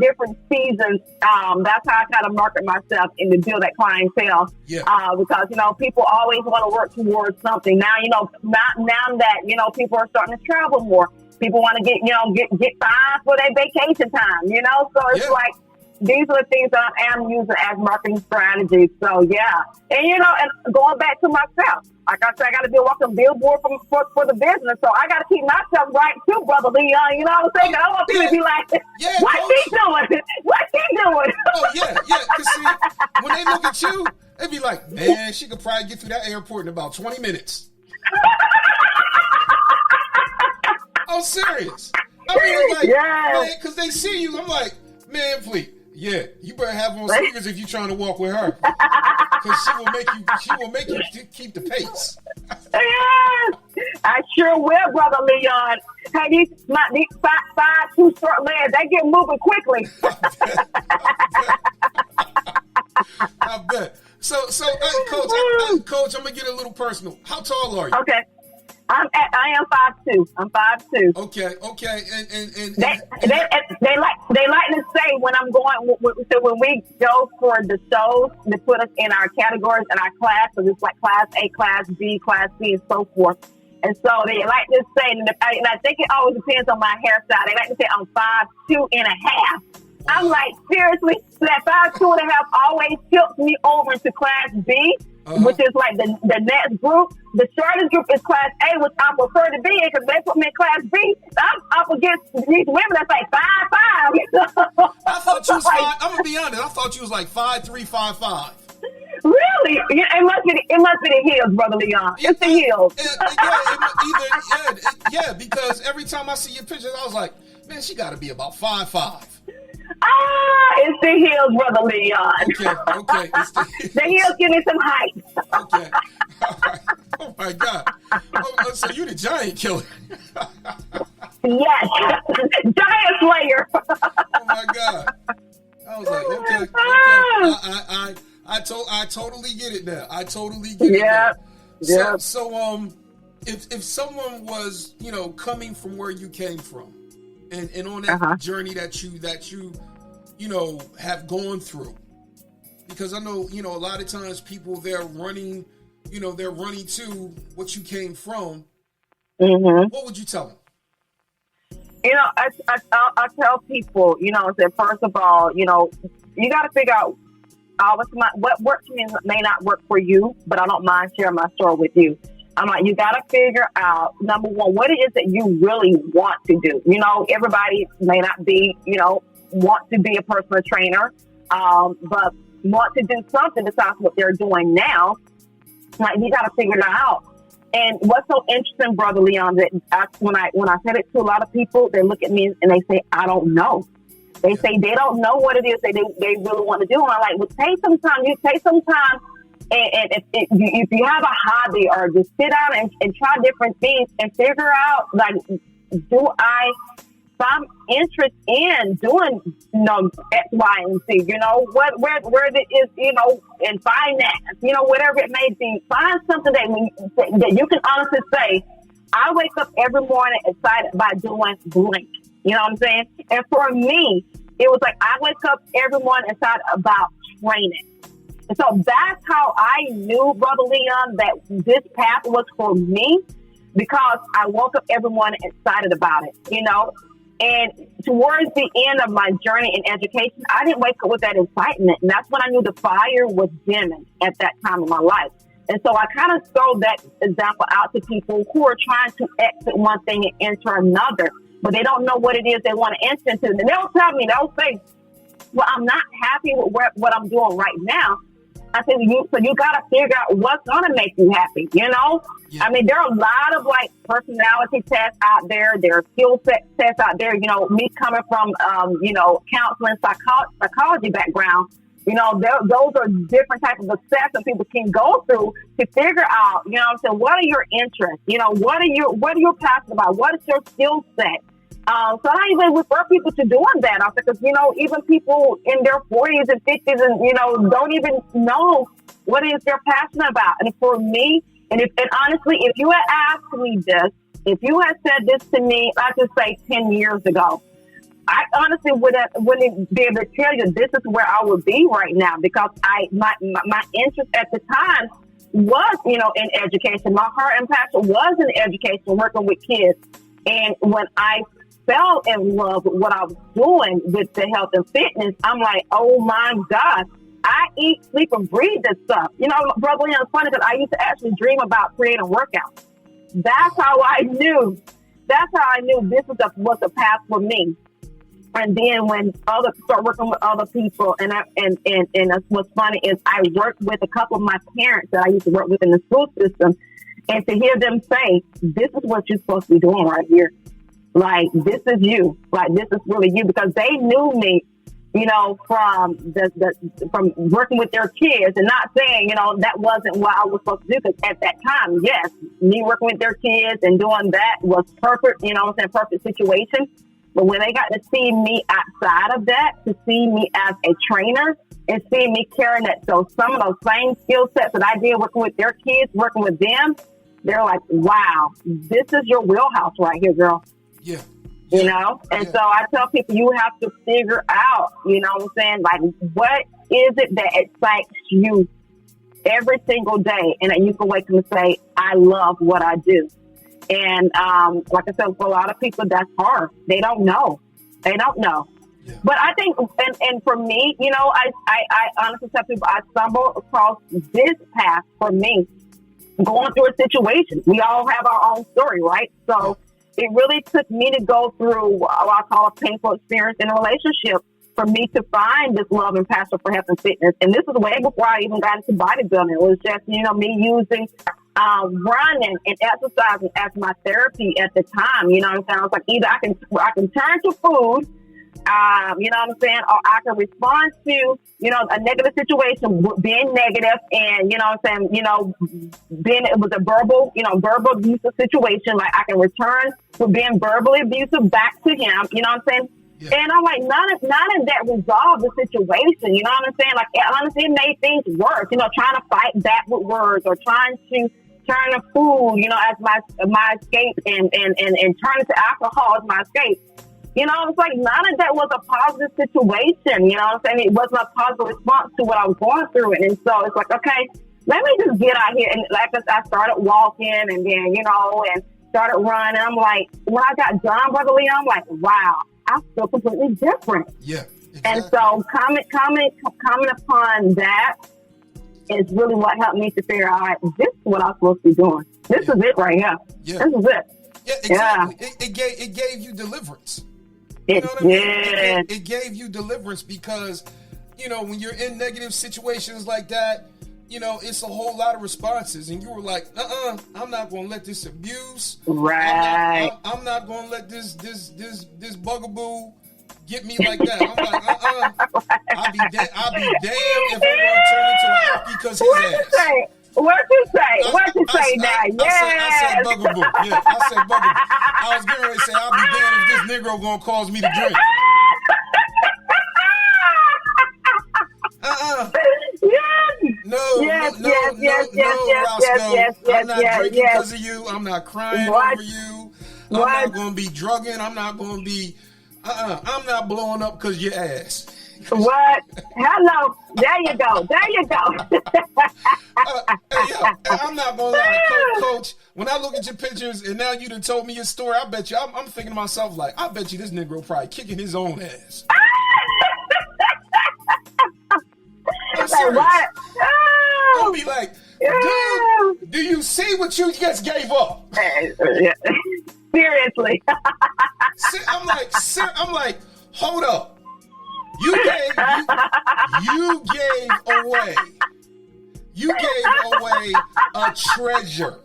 different seasons, that's how I kind of market myself and to build that clientele. Yeah. Because, people always want to work towards something. Now, now that, people are starting to travel more, people want to get time for their vacation time, so it's like, these are the things that I am using as marketing strategies. So yeah, and and going back to myself, like I said, I got to be a walking billboard for the business. So I got to keep myself right too, brother Leon. You know what I'm saying? I want people to be like, what's he doing? What's he doing? Oh yeah. Cause see, when they look at you, they be like, man, she could probably get through that airport in about 20 minutes. I'm serious. I mean, it's like, man, because they see you. I'm like, man, please, you better have on sneakers if you're trying to walk with her, because she will make you keep the pace. I sure will, brother Leon. Hey, these 5'2" short legs, they get moving quickly. I bet. So, Coach, I'm gonna get a little personal. How tall are you? Okay. I am 5'2". I'm 5'2". Okay, and they like to say when I'm going. So when we go for the shows, they put us in our categories in our class. So it's like class A, class B, class C, and so forth. And so they like to say, and I think it always depends on my hairstyle. They like to say I'm 5'2.5". I'm like, seriously, that 5'2.5" always tilts me over into class B, which is like the next group. The shortest group is class A, which I prefer to be in because they put me in class B. I'm up against these women that's like 5'5". I thought you was I'm gonna be honest. I thought you was like 5'3", 5'5". Really? It must be the heels, brother Leon. It's the heels. Because every time I see your pictures, I was like, man, she got to be about 5'5". It's the heels, brother Leon. Okay. It's the heels give me some height. Okay. All right. Oh my God. So you the giant killer. Yes. Giant slayer. Oh my God. I was like, okay. I totally get it now. I totally get it now. Yeah. So if someone was, coming from where you came from and on that journey that you have gone through, because I know, a lot of times people, they're running to what you came from. Mm-hmm. What would you tell them? I tell people, that first of all, you got to figure out what works for me may not work for you, but I don't mind sharing my story with you. I'm like, you got to figure out, number one, what it is that you really want to do. Everybody may not be, want to be a personal trainer, but want to do something besides what they're doing now. Like, you got to figure it out. And what's so interesting, brother Leon, that when I said it to a lot of people, they look at me and they say, I don't know. They say they don't know what it is that they really want to do. And I'm like, well, take some time. You take some time. And if you have a hobby or just sit down and try different things and figure out, like, do I find interest in doing, X, Y, and Z, where it is, in finance, whatever it may be. Find something that you can honestly say, I wake up every morning excited by doing blank. You know what I'm saying? And for me, it was like I wake up every morning excited about training. And so that's how I knew, brother Leon, that this path was for me, because I woke up every morning excited about it, And towards the end of my journey in education, I didn't wake up with that excitement. And that's when I knew the fire was dimming at that time of my life. And so I kind of throw that example out to people who are trying to exit one thing and enter another, but they don't know what it is they want to enter into. And they'll tell me, they'll say, well, I'm not happy with what I'm doing right now. I said, so you got to figure out what's going to make you happy, Yeah. I mean, there are a lot of personality tests out there. There are skill set tests out there. Me coming from, counseling, psychology background, those are different types of assessments people can go through to figure out, what are your interests? What are you passionate about? What is your skill set? So I even refer people to doing that. Because, even people in their 40s and 50s and, don't even know what it is they're passionate about. And for me, and honestly, if you had asked me this, if you had said this to me, I'd just say 10 years ago, I honestly wouldn't be able to tell you this is where I would be right now, because my interest at the time was, in education. My heart and passion was in education, working with kids. And when I fell in love with what I was doing with the health and fitness, I'm like, oh my God, I eat, sleep, and breathe this stuff. You know, Brother Leon, it's funny because I used to actually dream about creating workouts. That's how I knew. That's how I knew this was the path for me. And then when start working with other people, and that's what's funny is I worked with a couple of my parents that I used to work with in the school system, and to hear them say, "This is what you're supposed to be doing right here. Like, this is you. Like, this is really you," because they knew me, you know, from from working with their kids, and not saying, you know, that wasn't what I was supposed to do. Because at that time, yes, me working with their kids and doing that was perfect. You know what I'm saying? Perfect situation. But when they got to see me outside of that, to see me as a trainer and see me carrying that, so some of those same skill sets that I did working with their kids, working with them, they're like, wow, this is your wheelhouse right here, girl. Yeah. You know? And so I tell people, you have to figure out, you know what I'm saying? Like, what is it that excites you every single day? And then you can wake up and say, I love what I do. And like I said, for a lot of people, that's hard. They don't know. They don't know. Yeah. But I think, and for me, you know, I honestly tell people, I stumbled across this path for me, going through a situation. We all have our own story, right? So it really took me to go through what I call a painful experience in a relationship for me to find this love and passion for health and fitness. And this is way before I even got into bodybuilding. It was just, you know, me using running and exercising as my therapy at the time. You know what I'm saying? I was like, either I can turn to food, you know what I'm saying, or I can respond to, you know, a negative situation being negative, and you know what I'm saying, you know, it was a verbal abusive situation. Like, I can return for being verbally abusive back to him. You know what I'm saying? Yeah. And I'm like, none of that resolved the situation. You know what I'm saying? Like, honestly, it made things worse. You know, trying to fight back with words, or trying to turn to food, you know, as my escape, and turn to alcohol as my escape. You know, it's like none of that was a positive situation. You know what I'm saying? It wasn't a positive response to what I was going through. And so it's like, okay, let me just get out here. And like I started walking, and then, you know, and started running. I'm like, when I got done, Brother Leon, I'm like, wow, I feel completely different. Yeah. Exactly. And so coming upon that is really what helped me to figure out, this is what I'm supposed to be doing. This is it right here. Yeah. This is it. Yeah, exactly. Yeah. It gave you deliverance. You know what I mean? It gave you deliverance, because, you know, when you're in negative situations like that, you know, it's a whole lot of responses, and you were like, I'm not going to let this abuse. Right. I'm not going to let this bugaboo get me like that. I'm like, I'll be damned if I'm going to turn into an alky because his ass. What you say now? I said bugaboo. Yeah, I said bugaboo. I was getting ready to say, I'll be damned if this Negro gonna cause me to drink. Roscoe. I'm not drinking because of you. I'm not crying over you. I'm not gonna be drugging. I'm not gonna be. I'm not blowing up because your ass. What? Hello. There you go. I'm not gonna lie, Coach. When I look at your pictures and now you done told me your story, I bet you I'm thinking to myself, like, I bet you this Negro probably kicking his own ass. I'm serious. What? I'll be like, dude, do you see what you just gave up? Seriously. I'm like, hold up. You gave away a treasure.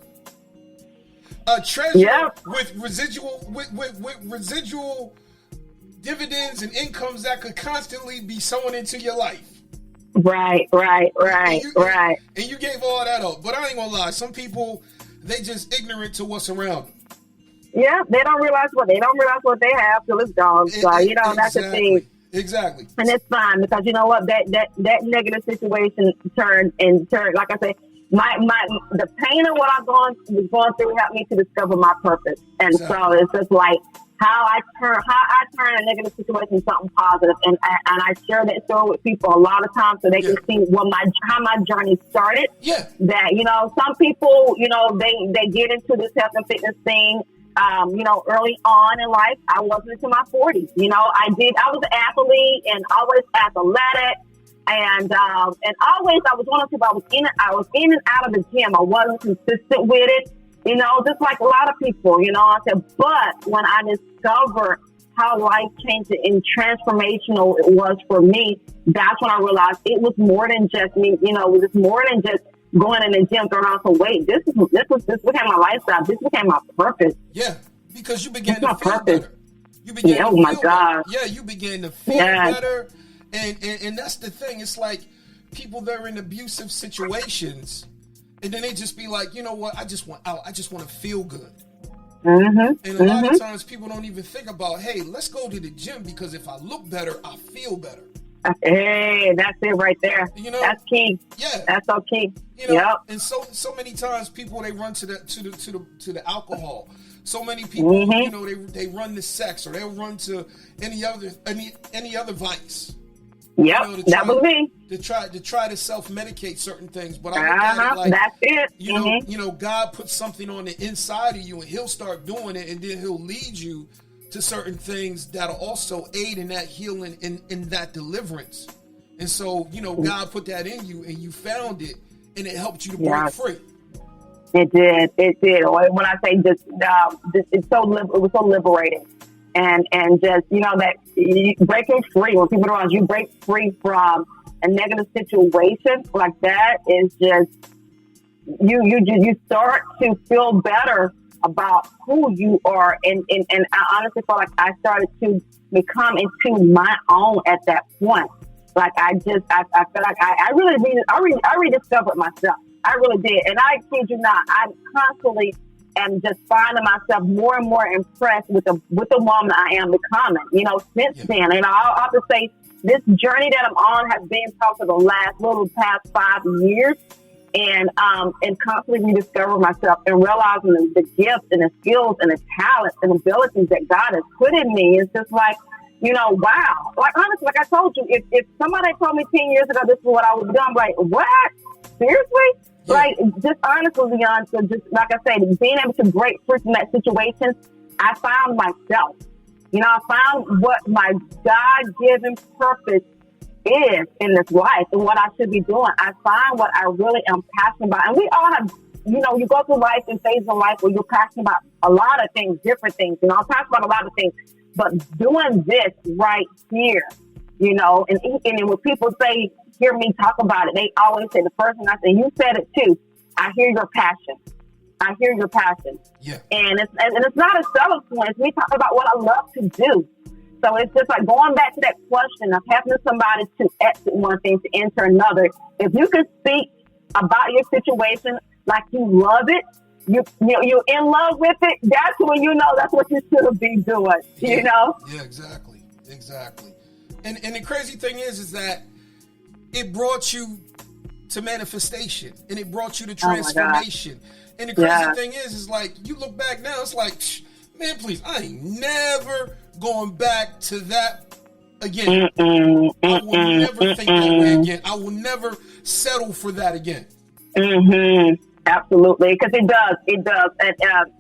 A treasure with residual dividends and incomes that could constantly be sown into your life. Right. And you gave all that up. But I ain't gonna lie, some people, they just ignorant to what's around them. Yeah, they don't realize what they have till it's gone. So, you know, that's the thing. Exactly. And it's fine, because you know what, that negative situation turned, like I said, the pain of what I was going through helped me to discover my purpose. And so it's just like how I turn a negative situation into something positive. And I share that story with people a lot of times so they can see how my journey started. Yeah. That, you know, some people, you know, they get into this health and fitness thing early on in life, I wasn't into my 40s. I was an athlete and always athletic. And always I was one of the people, I was in and out of the gym. I wasn't consistent with it, just like a lot of people, I said, but when I discovered how life changing and transformational it was for me, that's when I realized it was more than just me, it was more than just going in the gym, throwing on some weight. This became my lifestyle. This became my purpose. Yeah, because you began to feel better. You began to oh feel my God. better. Yeah, you began to feel better. And that's the thing. It's like people that are in abusive situations, and then they just be like, you know what? I just want out. I just want to feel good. And a lot of times people don't even think about, hey, let's go to the gym because if I look better, I feel better. Hey, that's it right there. That's key. Yeah, that's so key. And so many times people, they run to the alcohol. So many people, they run to sex, or they'll run to any other vice. Yep, that was me. To try to self-medicate certain things, but I look at it like, that's it. God puts something on the inside of you, and He'll start doing it, and then He'll lead you to certain things that'll also aid in that healing, in that deliverance. And so, God put that in you, and you found it, and it helped you to break free. It did. When I say this, it was so liberating. And just, that breaking free, when people around you break free from a negative situation like that, is just, you start to feel better about who you are. And I honestly felt like I started to become into my own at that point. Like I feel like I rediscovered myself. I really did. And I kid you not, I constantly am just finding myself more and more impressed with the woman I am becoming, since then. And I'll have to say, this journey that I'm on has been probably the past 5 years. And constantly rediscover myself and realizing the gifts and the skills and the talents and abilities that God has put in me. It's just like, wow. Like, honestly, like I told you, if somebody told me 10 years ago this is what I would do, I'm like, what? Seriously? Yeah. Like, just honestly, Leon, so just like I said, being able to break free from that situation, I found myself. I found what my God-given purpose is in this life and what I should be doing. I find what I really am passionate about. And we all have, you go through life and phases in life where you're passionate about a lot of things, different things. I'm passionate about a lot of things, but doing this right here, and when people hear me talk about it, they always say, the first thing I say, you said it too, I hear your passion. I hear your passion. Yeah. And it's not a selling point. It's me talking about what I love to do. So it's just like going back to that question of having somebody to exit one thing to enter another. If you can speak about your situation like you love it, you're in love with it, that's when that's what you should be doing, Yeah, exactly. And the crazy thing is that it brought you to manifestation, and it brought you to transformation. And the crazy thing is like, you look back now, it's like, man, please, I ain't never going back to that again. I will never think that way again. I will never settle for that again. Absolutely, because it does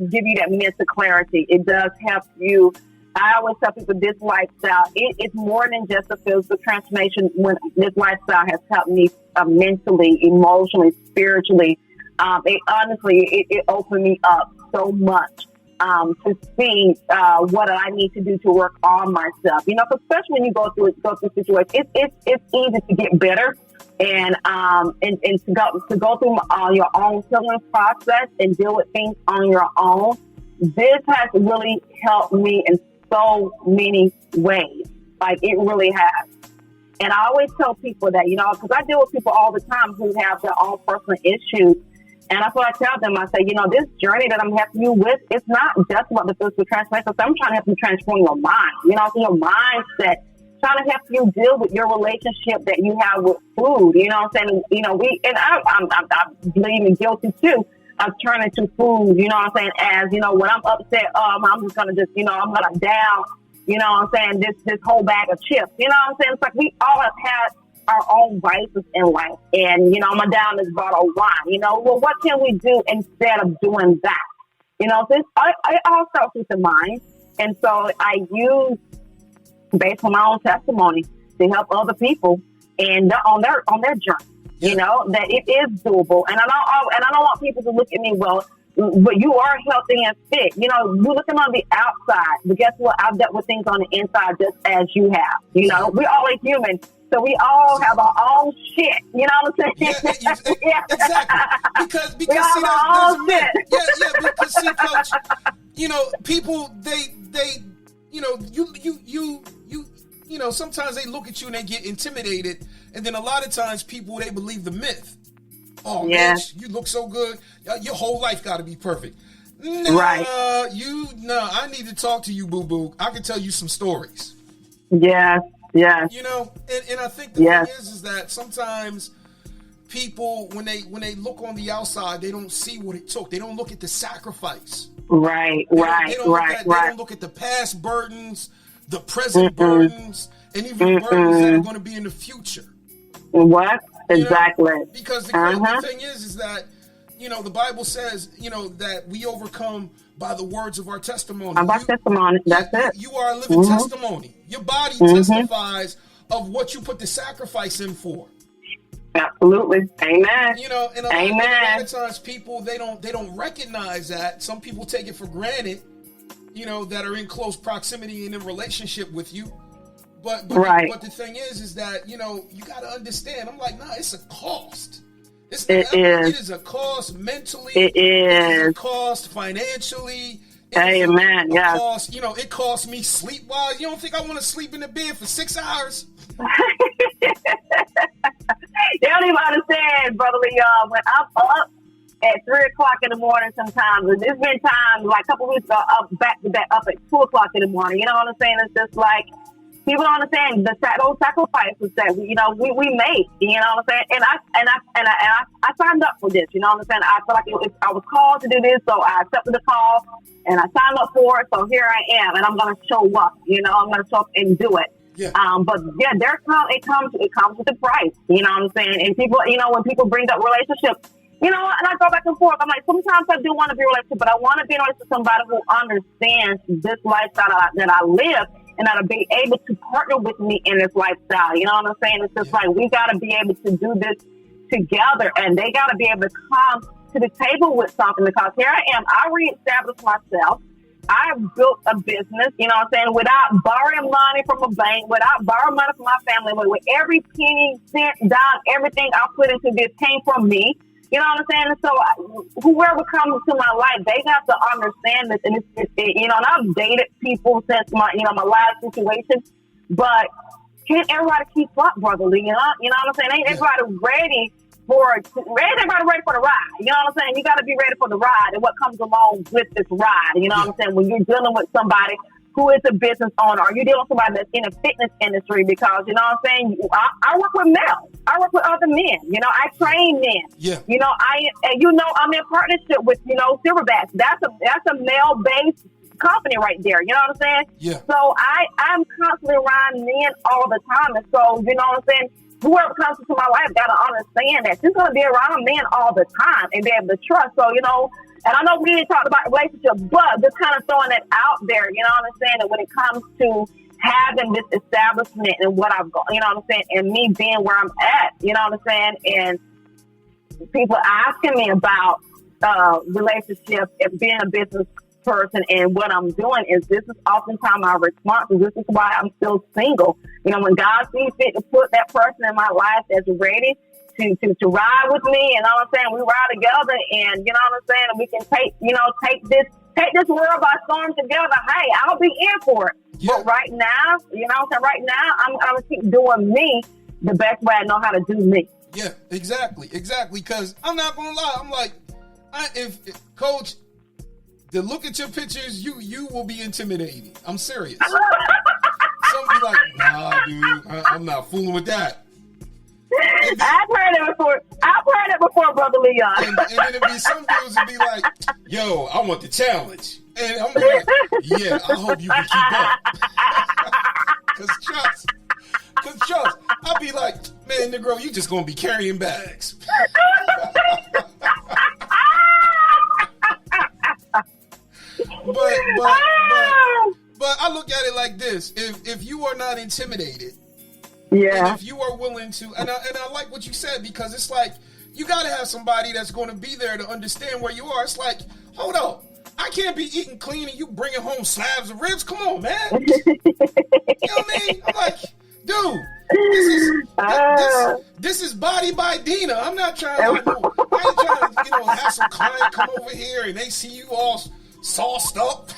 give you that mental clarity. It does help you. I always tell people this lifestyle, it's more than just a physical transformation. When this lifestyle has helped me mentally, emotionally, spiritually, it opened me up so much. To see what I need to do to work on myself, especially when you go through situations, it's easy to get better, and to go through your own healing process and deal with things on your own. This has really helped me in so many ways. Like, it really has. And I always tell people that, because I deal with people all the time who have their own personal issues. And that's what I tell them. I say, this journey that I'm helping you with, it's not just about the physical transformation. So I'm trying to help you transform your mind, your mindset, trying to help you deal with your relationship that you have with food. I'm saying? I'm believing guilty too of turning to food, as, when I'm upset, I'm just going to just, I'm going to down, this whole bag of chips. It's like we all have had our own vices in life. And, I'm down this bottle of wine. Well, what can we do instead of doing that? You know, so it all starts with the mind. And so I use, based on my own testimony, to help other people and on their journey. You know, that it is doable. And I don't want people to look at me, well, but you are healthy and fit. You know, you're looking on the outside, but guess what? I've dealt with things on the inside just as you have. You know, we're always human, so we all have our own shit. You know what I'm saying? Yeah, exactly. Because we see, have our own shit. Because see, Coach, you know, people they you know, you know, sometimes they look at you and they get intimidated, and then a lot of times people, they believe the myth. Oh, bitch, you look so good. Your whole life got to be perfect. Right. I need to talk to you, boo-boo. I can tell you some stories. Yes. You know, and I think the thing is that sometimes people, when they look on the outside, they don't see what it took. They don't look at the sacrifice. Right. They don't look at the past burdens, the present burdens, and even burdens that are going to be in the future. What? Exactly. You know? Because the thing is that, you know, the Bible says, you know, that we overcome by the words of our testimony. That's it. You are a living testimony. Your body testifies of what you put the sacrifice in for. Absolutely. Amen. You know, and a lot of times people, they don't recognize that. Some people take it for granted, you know, that are in close proximity and in relationship with you. But the thing is that, you know, you got to understand. I'm like, nah, it's a cost. It is a cost mentally. It is a cost financially. Amen. Yeah. Cost, you know, it costs me sleep-wise. You don't think I want to sleep in the bed for 6 hours? They don't even understand, Brother Leon. When I'm up at 3 o'clock in the morning sometimes, and there's been times, like a couple weeks ago, up back to back, up at 2 o'clock in the morning. You know what I'm saying? It's just like, people don't understand those sacrifices that we make. You know what I'm saying? And I signed up for this. You know what I'm saying? I feel like I was called to do this, so I accepted the call and I signed up for it. So here I am, and I'm going to show up. You know, I'm going to show up and do it. Yeah. But yeah, it comes with a price. You know what I'm saying? And people, you know, when people bring up relationships, you know, and I go back and forth. I'm like, sometimes I do want to be in a relationship, but I want to be in a relationship with somebody who understands this lifestyle that I live, and that'll be able to partner with me in this lifestyle. You know what I'm saying? It's just like, we got to be able to do this together, and they got to be able to come to the table with something, because here I am. I reestablished myself. I built a business, you know what I'm saying, without borrowing money from a bank, without borrowing money from my family, with every penny, cent, dime, everything I put into this came from me. You know what I'm saying? And so whoever comes to my life, they have to understand this. And it's you know, and I've dated people since my last situation, but can't everybody keep up, Brother Lee? You know what I'm saying? Ain't everybody ready for the ride? You know what I'm saying? You got to be ready for the ride and what comes along with this ride. You know what I'm saying? When you're dealing with somebody who is a business owner, or you're dealing with somebody that's in the fitness industry, because, you know what I'm saying, I work with males. I work with other men. You know, I train men. Yeah. You know, I'm in partnership with, you know, Silverbacks. That's a male-based company right there. You know what I'm saying? Yeah. So I'm constantly around men all the time. And so, you know what I'm saying, whoever comes into my life got to understand that she's going to be around men all the time and be able to trust. So, you know, and I know we didn't talk about relationships, but just kind of throwing it out there, you know what I'm saying, that when it comes to having this establishment and what I've got, you know what I'm saying, and me being where I'm at, you know what I'm saying, and people asking me about relationships and being a business person, and what I'm doing is, this is oftentimes my response. This is why I'm still single. You know, when God sees fit to put that person in my life that's ready to ride with me, and all I'm saying, we ride together, and you know what I'm saying, and we can take this world by storm together. Hey, I'll be in for it. Yeah. But right now, you know what I'm saying, right now I'm gonna keep doing me the best way I know how to do me. Yeah, exactly. Because I'm not gonna lie, I'm like, if Coach, to look at your pictures, you will be intimidating. I'm serious. Some be like, nah, dude, I'm not fooling with that. I've heard it before, Brother Leon. And then it'd be some dudes would be like, yo, I want the challenge. And I'm like, yeah, I hope you can keep up. Cause trust, I'd be like, man, Negro, you just gonna be carrying bags. but I look at it like this: if you are not intimidated, yeah, and if you are willing to, and I like what you said, because it's like you got to have somebody that's going to be there to understand where you are. It's like, hold up, I can't be eating clean and you bringing home slabs of ribs. Come on, man. You know what I mean? I'm like, dude. This is Body By Dena. I'm not trying to, I ain't trying to, have some client come over here and they see you all sauced up.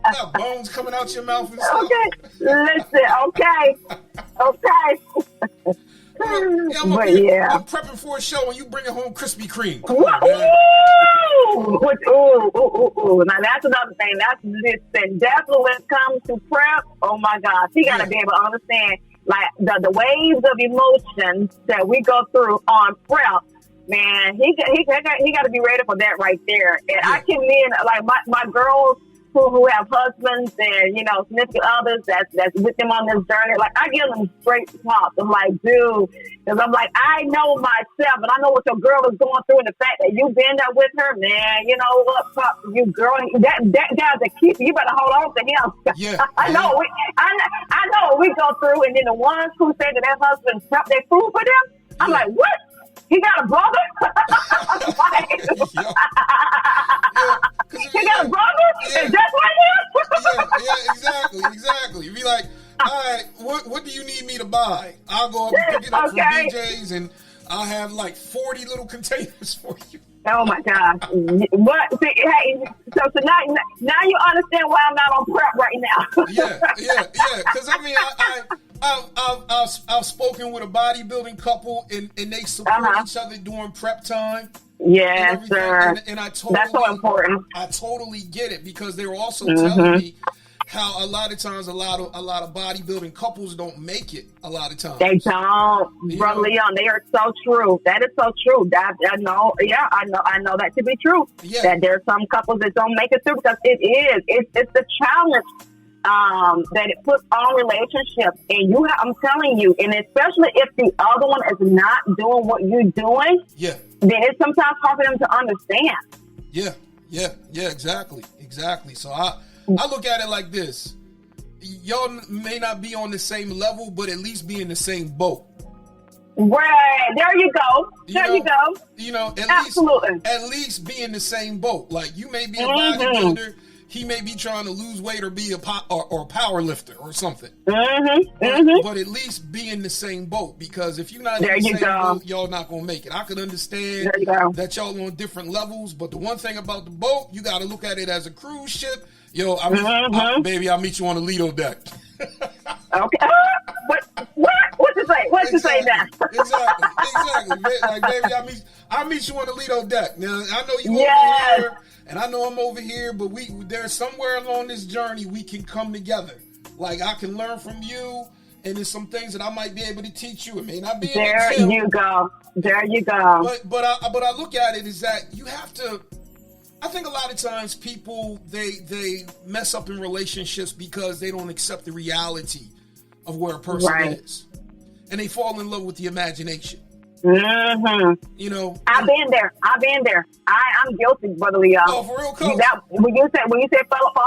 Got bones coming out your mouth and stuff. Okay, listen, okay. I'm prepping for a show and you bringing home Krispy Kreme. Come on, man. Ooh. Now that's another thing. Listen, definitely when it comes to prep, oh my gosh, he got to be able to understand like the waves of emotions that we go through on prep. Man, he got to be ready for that right there. And I can mean like my girls who have husbands and significant others that's with them on this journey. Like I give them straight talk. I'm like, dude, because I'm like, I know myself and I know what your girl is going through, and the fact that you've been there with her, man. You know what, Pop, you girl, that guy's a keeper. You better hold on to him. Yeah, I know what we go through, and then the ones who say that their husbands prep their food for them. I'm like, what? He got a brother? He got a brother? And just like him? Exactly. You be like, all right, what do you need me to buy? I'll go up and pick it up from BJ's and I'll have like 40 little containers for you. Oh my God! But see, hey, so now you understand why I'm not on prep right now. Yeah. Because I mean, I've spoken with a bodybuilding couple and they support each other during prep time. Yes, sir. And I totally, that's so important. I totally get it, because they were also telling me how a lot of times a lot of bodybuilding couples don't make it a lot of times. They don't, Brother Leon. They are so true. That is so true. I know that to be true. Yeah. That there's some couples that don't make it through because it's the challenge that it puts on relationships. And I'm telling you, and especially if the other one is not doing what you're doing, then it's sometimes hard for them to understand. Yeah, exactly. So I look at it like this. Y'all may not be on the same level, but at least be in the same boat. Right. There you go. At least be in the same boat. Like you may be a bodybuilder, he may be trying to lose weight or be a power lifter or something. But at least be in the same boat, because if you're not in the same boat, y'all not gonna make it. I can understand that y'all on different levels, but the one thing about the boat, you got to look at it as a cruise ship. Yo, baby, I'll meet you on the Lido deck. Okay. What you say? What you say now? Exactly. Like, baby, I'll meet you on the Lido deck. Now, I know you over here, and I know I'm over here, but there's somewhere along this journey we can come together. Like, I can learn from you, and there's some things that I might be able to teach you. It may not be in the gym. There you go. But I look at it is that you have to. I think a lot of times people they mess up in relationships because they don't accept the reality of where a person is, and they fall in love with the imagination. You know, I've been there. I'm guilty, Brother Leo. Oh, for real, Coach. When you say fall in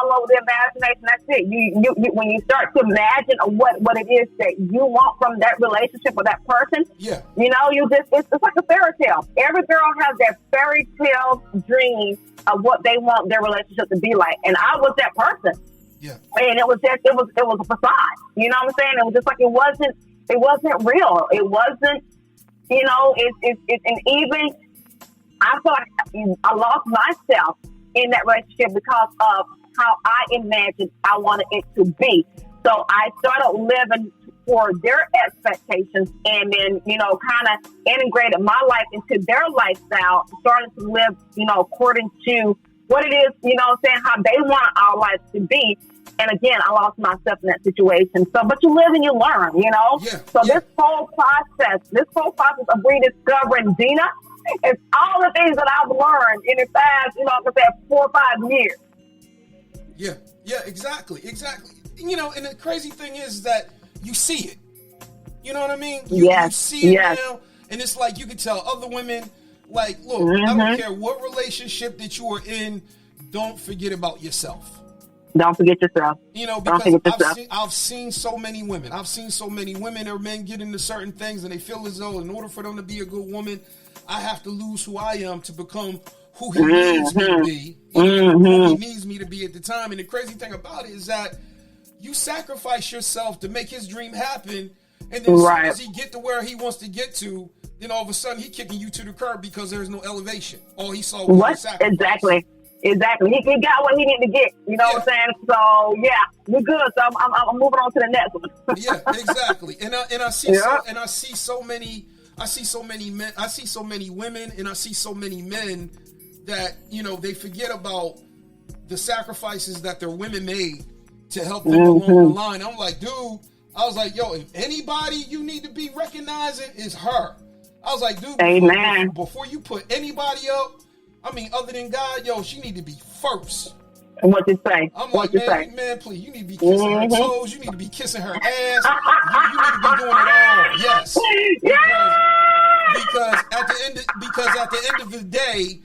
love with the imagination, that's it. You when you start to imagine what it is that you want from that relationship or that person, it's like a fairy tale. Every girl has that fairy tale dream of what they want their relationship to be like, and I was that person. Yeah, and it was a facade. You know what I'm saying? It was just like it wasn't real. It wasn't. And even I feel like I lost myself in that relationship because of how I imagined I wanted it to be. So I started living for their expectations, and then, kind of integrated my life into their lifestyle, started to live, according to what it is, how they want our lives to be. And again, I lost myself in that situation. So, but you live and you learn, This whole process of rediscovering Dena is all the things that I've learned in the past, 4 or 5 years. Yeah, exactly. And the crazy thing is that you see it. You know what I mean? You see it now, and it's like you can tell other women, Like, look, I don't care what relationship that you are in, don't forget about yourself. Don't forget yourself. You know, because I've seen so many women. I've seen so many women or men get into certain things and they feel as though in order for them to be a good woman, I have to lose who I am to become who he needs me to be. Who he needs me to be at the time. And the crazy thing about it is that you sacrifice yourself to make his dream happen. And then as soon as he get to where he wants to get to, then all of a sudden he kicking you to the curb because there's no elevation. All he saw was sacrifice. Exactly. He got what he needed to get. You know what I'm saying? So yeah, we're good. So I'm moving on to the next one. Yeah, exactly. And I see so many men. I see so many women, and I see so many men that, you know, they forget about the sacrifices that their women made to help them along the line. I'm like, dude, I was like, yo, if anybody you need to be recognizing is her. I was like, dude, before you put anybody up, I mean, other than God, yo, she need to be first. And what you say? I'm like, man, please, you need to be kissing her toes. You need to be kissing her ass. You need to be doing it all. Yes. Because at the end of the day,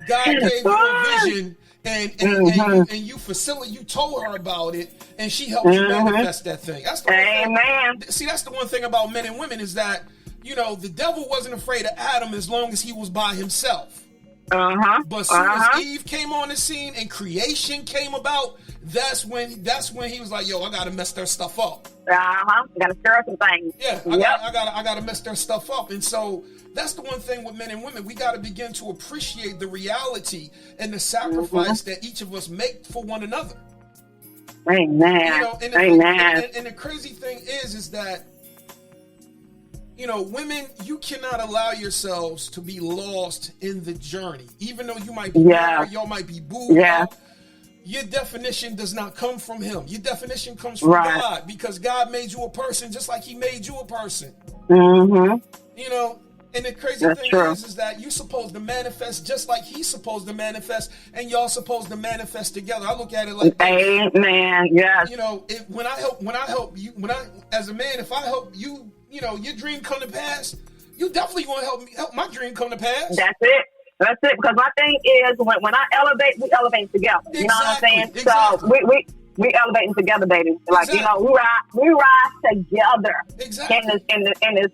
God gave you a vision, and you told her about it, and she helped you manifest that thing. That's the that's the one thing about men and women is that, you know, the devil wasn't afraid of Adam as long as he was by himself. But as soon as Eve came on the scene and creation came about, that's when he was like, yo, I gotta mess their stuff up. Gotta stir up some things. Yeah, I gotta mess their stuff up. And so that's the one thing with men and women. We gotta begin to appreciate the reality and the sacrifice that each of us make for one another. Amen. You know, and the crazy thing is that, you know, women, you cannot allow yourselves to be lost in the journey. Even though you might be married, y'all might be booed up, your definition does not come from him. Your definition comes from God, because God made you a person just like he made you a person. You know, and the crazy thing is that you're supposed to manifest just like he's supposed to manifest, and y'all supposed to manifest together. I look at it like, amen. Yes. You know, when I help you, as a man, if I help you, you know, your dream come to pass, you definitely want to help my dream come to pass. That's it. Because my thing is, when I elevate, we elevate together. You know what I'm saying? So we elevating together, baby. Like, you know, we rise together in this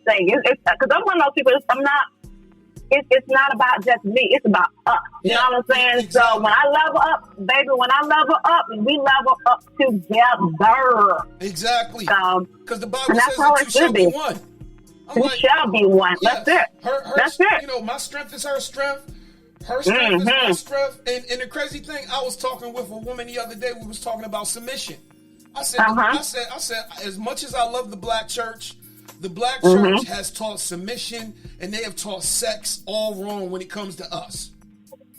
thing. Because I'm one of those people. It's not about just me. It's about us. You know what I'm saying? So when I level up, baby, we level up together. Exactly. Because the Bible says that you shall be one. We shall be one. Yes. That's it. You know, my strength is her strength. Her strength is my strength. And the crazy thing, I was talking with a woman the other day. We was talking about submission. I said, as much as I love the black church, the black church has taught submission, and they have taught sex all wrong when it comes to us.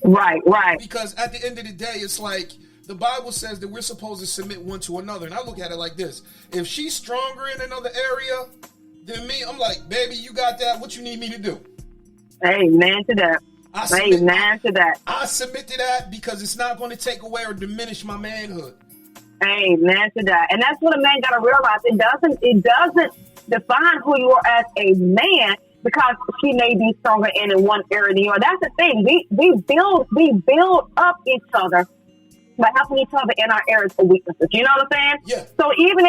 Right. Because at the end of the day, it's like the Bible says that we're supposed to submit one to another. And I look at it like this. If she's stronger in another area than me, I'm like, baby, you got that. What you need me to do? Amen to that. I submit to that because it's not going to take away or diminish my manhood. Amen to that. And that's what a man got to realize. It doesn't define who you are as a man because she may be stronger in one area than you are. That's the thing. We build up each other by helping each other in our areas of weaknesses. You know what I'm saying? Yeah. So even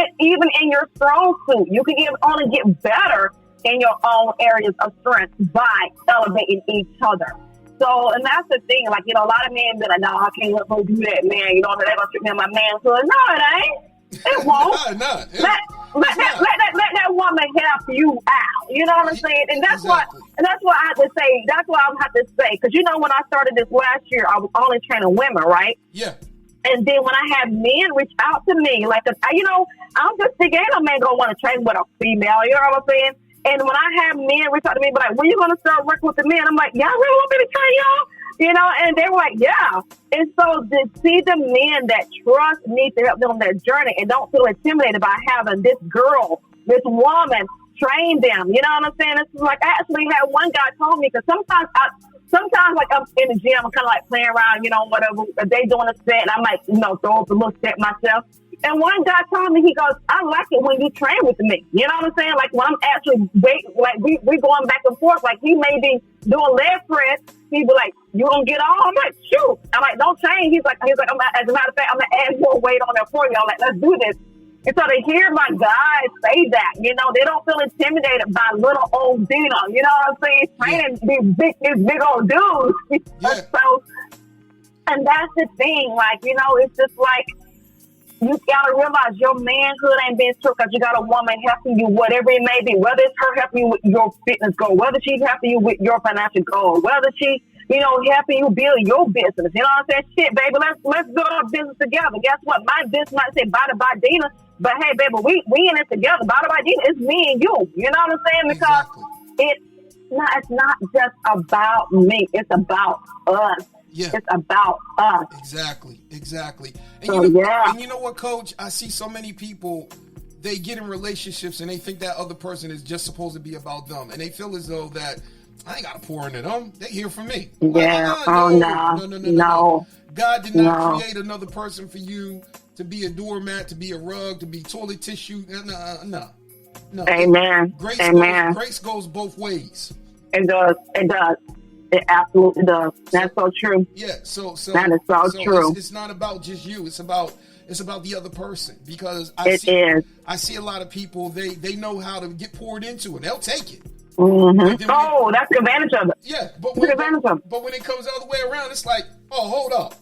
in your strong suit, you can only get better in your own areas of strength by elevating each other. So, and that's the thing. Like, you know, a lot of men be like, no, I can't let her do that, man. You know, they're going to treat me in my manhood. No, it ain't. It won't. Let that woman help you out. You know what I'm saying? And that's why I have to say, because, you know, when I started this last year, I was only training women, right? Yeah. And then when I had men reach out to me, like, you know, I'm just thinking, ain't no man going to want to train with a female. You know what I'm saying? And when I have men reach out to me, be like, when you going to start working with the men? I'm like, y'all really want me to train y'all? You know, and they were like, yeah. And so to see the men that trust me to help them on their journey and don't feel intimidated by having this girl, this woman, train them. You know what I'm saying? It's like, I actually had one guy told me, because sometimes like I'm in the gym, I'm kind of like playing around, you know, whatever. If they doing a set, and I might, you know, throw up a little set myself. And one guy told me, he goes, I like it when you train with me. You know what I'm saying? Like when I'm actually we going back and forth. Like he may be doing leg press. He'd be like, you gonna get all? I'm like, shoot. I'm like, don't train. He's like, as a matter of fact, I'm gonna add more weight on there for you. I'm like, let's do this. And so to hear my guys say that, you know, they don't feel intimidated by little old Dena. You know what I'm saying? Training these big old dudes. Yeah. So, and that's the thing. Like, you know, it's just like, you gotta realize your manhood ain't been took because you got a woman helping you, whatever it may be. Whether it's her helping you with your fitness goal, whether she's helping you with your financial goal, whether she, you know, helping you build your business. You know what I'm saying? Shit, baby, let's build our business together. Guess what? My business might say Body By Dena, but hey, baby, we in it together. Body By Dena, it's me and you. You know what I'm saying? Because it's not just about me. It's about us. Yeah. It's about us. Exactly. And, So, and you know what, Coach? I see so many people, they get in relationships and they think that other person is just supposed to be about them. And they feel as though that I ain't got to pour into them. They here for me. Yeah. No. God did not create another person for you to be a doormat, to be a rug, to be toilet tissue. No. Amen. Grace goes both ways. It does. It absolutely does. That's so true. Yeah, so that is so true. It's not about just you. It's about the other person, because I see a lot of people, they know how to get poured into and they'll take it. Mm-hmm. Oh, that's the advantage of it. Yeah, but when it comes the other way around, it's like, oh, hold up.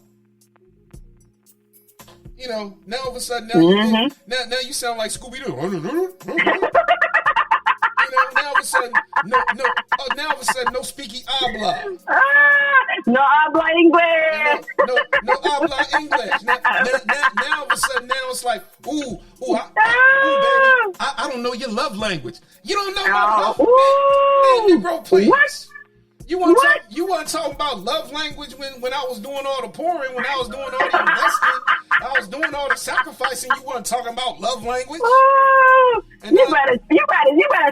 You know, now all of a sudden, now you sound like Scooby-Doo. Now all of a sudden, no speaky habla. No habla English. No habla English. Now all of a sudden, now it's like, ooh, baby, I don't know your love language. You don't know my love language. Man, Negro, please. What? You want to talk about love language when I was doing all the pouring, when I was doing all the investing, I was doing all the sacrificing. You weren't talking about love language. You better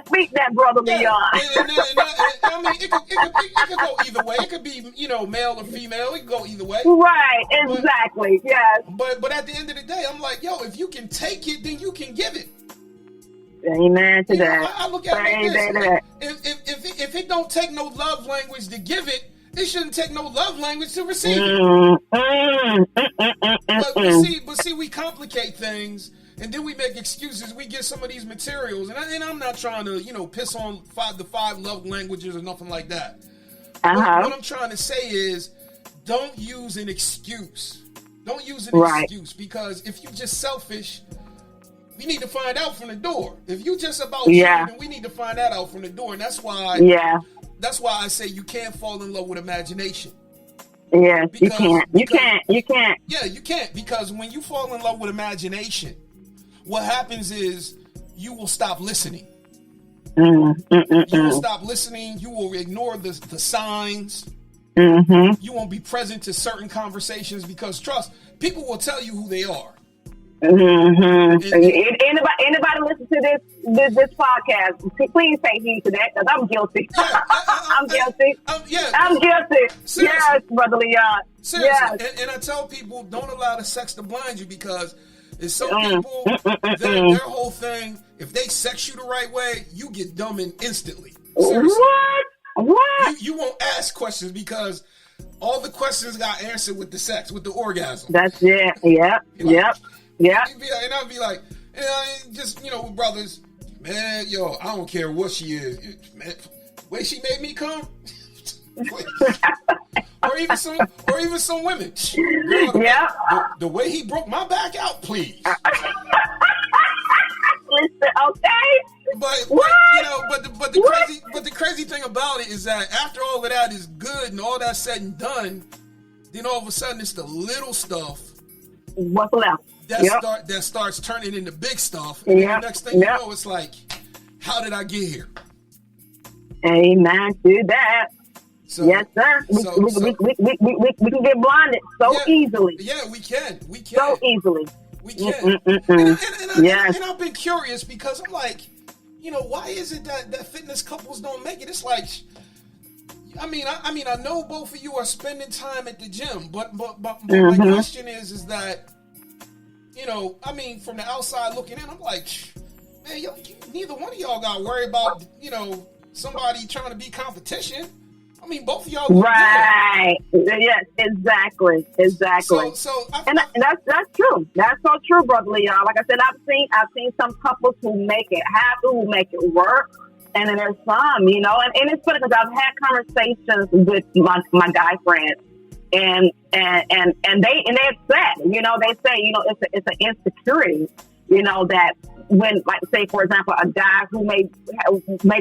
speak that, brother Leon. I mean, it could go either way. It could be, you know, male or female. It could go either way. Right, exactly. Yes. But at the end of the day, I'm like, yo, if you can take it, then you can give it. Amen to that. Know, I look at it like this. If it don't take no love language to give it, it shouldn't take no love language to receive it. But see, we complicate things, and then we make excuses. We get some of these materials, and I'm not trying to, you know, piss on the five love languages or nothing like that. What I'm trying to say is, don't use an excuse. Don't use an excuse, because if you're just selfish, we need to find out from the door. If you just about you, then we need to find that out from the door. And that's why I say you can't fall in love with imagination. Yeah, you can't. Yeah, you can't, because when you fall in love with imagination, what happens is you will stop listening. You will stop listening. You will ignore the signs. You won't be present to certain conversations, because trust, people will tell you who they are. Anybody listen to this podcast, please take heed to that, because I'm guilty. I'm guilty. I'm guilty. Seriously. Yes, Brother Leon. Seriously. Yes. And I tell people, don't allow the sex to blind you, because there's some people, their whole thing, if they sex you the right way, you get dumb instantly. Seriously. What? You won't ask questions, because all the questions got answered with the sex, with the orgasm. That's it. Yep. And I'll be like, just, you know, with brothers, man, yo, I don't care what she is, man, the way she made me come, or even some women, girl, the way he broke my back out, please. Listen, okay. But you know, but the crazy thing about it is that after all of that is good and all that's said and done, then all of a sudden it's the little stuff. What's left? That starts turning into big stuff. And the next thing you know, it's like, how did I get here? Amen to that. So, yes, sir. We can get blinded so easily. Yeah, we can. So easily. We can. And I've been curious, because I'm like, you know, why is it that fitness couples don't make it? It's like, I mean, I know both of you are spending time at the gym, but my question is that you know, I mean, from the outside looking in, I'm like, man, neither one of y'all got to worry about, you know, somebody trying to be competition. I mean, both of y'all look right. Good. Yes, exactly. And that's true. That's so true, Brother Leon. Like I said, I've seen some couples who make it happen, who make it work. And then there's some, you know, and it's funny because I've had conversations with my guy friends, and they said, you know, they say, you know, it's an insecurity, you know, that when, like, say for example, a guy who may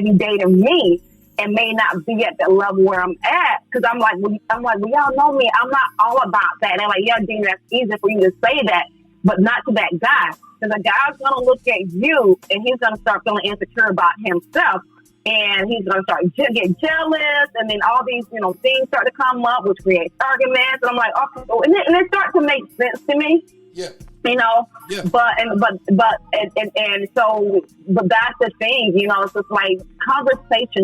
be dating me and may not be at the level where I'm at, because I'm like, well, y'all know me, I'm not all about that. And they're like, yeah, Dena, that's easy for you to say that, but not to that guy. Because a guy's going to look at you and he's going to start feeling insecure about himself. And he's going to start get jealous. And then all these, you know, things start to come up, which creates arguments. And I'm like, okay. And it starts to make sense to me. Yeah. You know, yeah. But that's the thing, you know, it's just like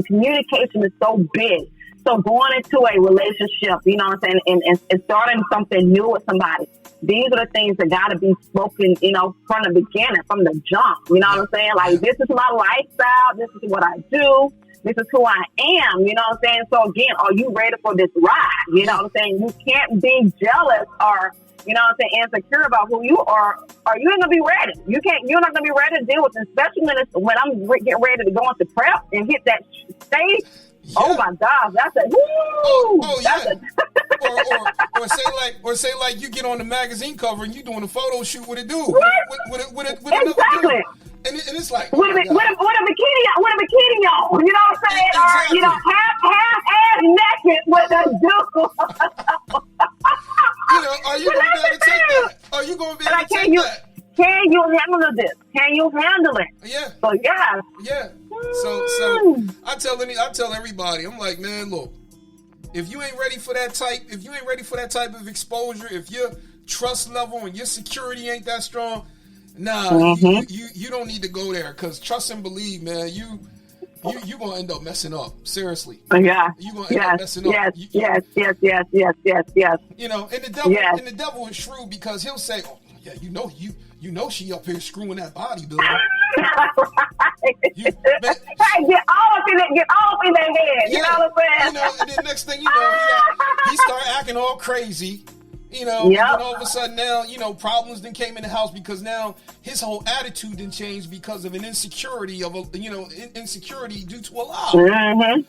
communication is so big. So going into a relationship, you know what I'm saying, and starting something new with somebody, these are the things that got to be spoken, you know, from the beginning, from the jump. You know what I'm saying? Like, this is my lifestyle. This is what I do. This is who I am. You know what I'm saying? So again, are you ready for this ride? You know what I'm saying? You can't be jealous or, you know what I'm saying, insecure about who you are, or you ain't gonna be ready. You're not gonna be ready to deal with it, especially when I'm getting ready to go into prep and hit that stage. Yeah. Oh my gosh, that's a woo! Or say like you get on the magazine cover and you doing a photo shoot with a dude, with exactly. Dude. And it's like with a bikini on, you know what I'm saying? Exactly. Or you know, half ass naked with a dude. You know, are you gonna be able to take that? Are you gonna be able to take that? Can you handle this? Can you handle it? Yeah. So yeah. Yeah. So I tell everybody, I'm like, man, look, if you ain't ready for that type of exposure, if your trust level and your security ain't that strong, you don't need to go there, because trust and believe, man, you gonna end up messing up. Seriously. Yeah. You gonna end up messing up. Yes. You know, and the devil is shrewd, because he'll say, oh yeah, you know she up here screwing that bodybuilder. Right. Get all up in their head. You know what I'm saying? You know, and then next thing you know, he start acting all crazy. You know, and then all of a sudden now, you know, problems then came in the house because now his whole attitude didn't change because of an insecurity insecurity due to a lie. And the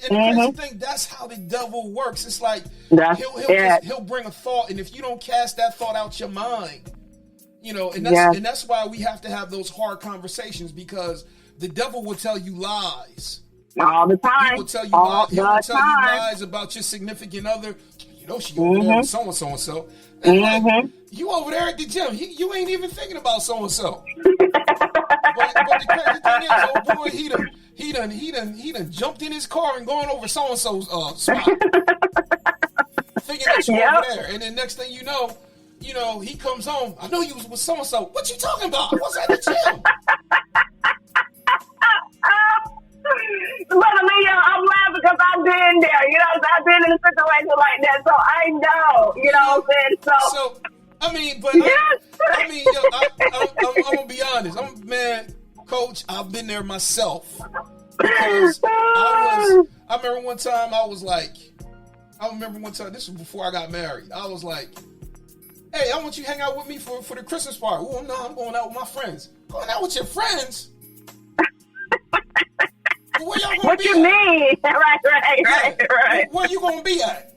crazy thing, that's how the devil works. It's like he'll bring a thought, and if you don't cast that thought out your mind, you know, and that's why we have to have those hard conversations, because the devil will tell you lies all the time. He will tell you lies about your significant other. You know, she over there with so-and-so. And like, you over there at the gym. You ain't even thinking about so-and-so. but the crazy thing is, oh boy, he done jumped in his car and gone over so-and-so's spot. Thinking that you over there. And then next thing you know, he comes home. I know you was with so-and-so. What you talking about? What's at the gym? Brother Leo, I'm laughing because I've been there. You know, I've been in a situation like that, so I know. You know what I'm saying? So I mean, but I'm gonna be honest. Coach, I've been there myself, because I remember one time. This was before I got married. I was like, "Hey, I want you to hang out with me for the Christmas party." Well, no, I'm going out with my friends. Going out with your friends? Where y'all gonna what be you at? Mean? Right. Where you gonna be at?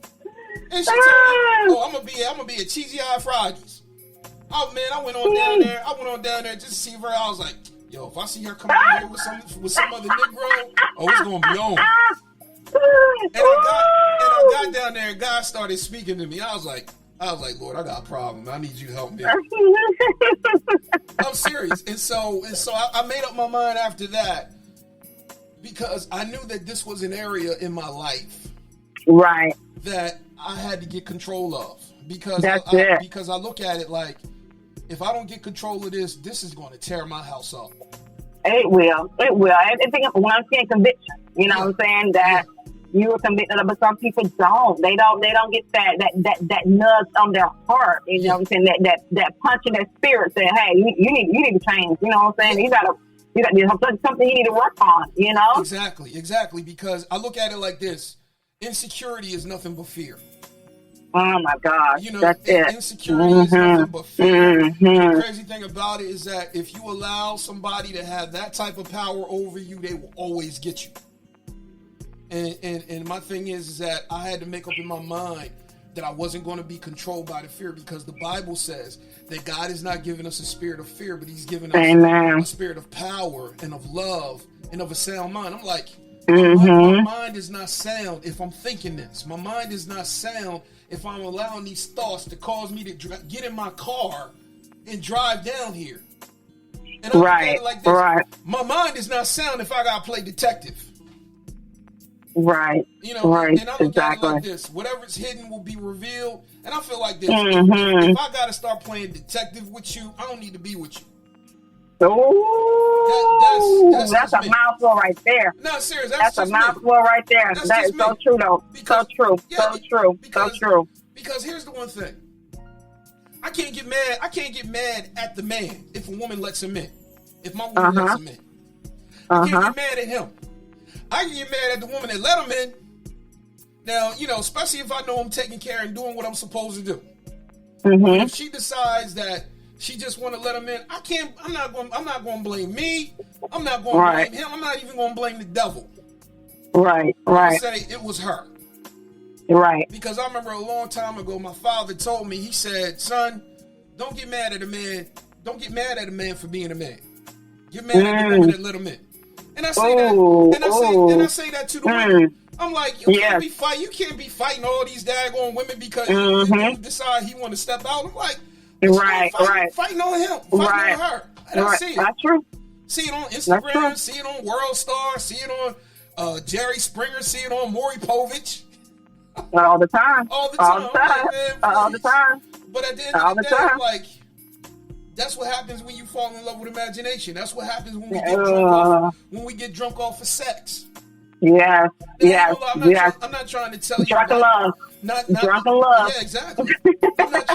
And she told me, I'm gonna be at Cheesy Eye Fridays. Oh man, I went on down there just to see her. I was like, yo, if I see her coming in here with some other Negro, it's gonna be on. And I got down there, and God started speaking to me. I was like, Lord, I got a problem. I need you to help me. I'm serious. And so I made up my mind after that, because I knew that this was an area in my life, right, that I had to get control of, because because I look at it like, if I don't get control of this is going to tear my house up. It will. I think when I'm seeing conviction, you know what I'm saying, that you were convicted of, but some people don't. They don't get that nudge on their heart. You know what I'm saying? That punch in their spirit saying, hey, you need to change. You know what I'm saying? You got something you need to work on, you know? Exactly. Because I look at it like this. Insecurity is nothing but fear. Oh my God. You know, that's it. Insecurity is nothing but fear. The crazy thing about it is that if you allow somebody to have that type of power over you, they will always get you. And my thing is that I had to make up in my mind that I wasn't going to be controlled by the fear, because the Bible says that God is not giving us a spirit of fear, but he's giving us a spirit of power and of love and of a sound mind. I'm like, my mind is not sound if I'm thinking this. My mind is not sound if I'm allowing these thoughts to cause me to get in my car and drive down here. And I look at it like this. My mind is not sound if I got to play detective. Right. You know, and I look at it like this. Whatever's hidden will be revealed. And I feel like this. If I got to start playing detective with you, I don't need to be with you. Oh, that's a mouthful right there. No, serious. That's a mouthful right there. That is so true, though. So true. Because here's the one thing. I can't get mad at the man if a woman lets him in. If my woman lets him in. I can't get mad at him. I can get mad at the woman that let him in. Now, you know, especially if I know I'm taking care and doing what I'm supposed to do. If she decides that she just want to let him in, I'm not going to blame me. I'm not going to blame him. I'm not even going to blame the devil. Right. I say it was her. Right. Because I remember a long time ago, my father told me, he said, son, don't get mad at a man. Don't get mad at a man for being a man. Get mad at the woman that let him in. And I say that, and I say that to the women. I'm like, you can't be fighting all these daggone women because you decide he want to step out. I'm like, fighting on him, fighting on her. And I see it. That's true. See it on Instagram, see it on World Star, see it on Jerry Springer, see it on Maury Povich. All the time. All the time. All the time. But at the end of the day, I'm like, that's what happens when you fall in love with imagination. That's what happens when we get drunk off of sex. Yes. I'm not trying to tell you. Drunken love. Drunken love. Yeah, exactly. I'm not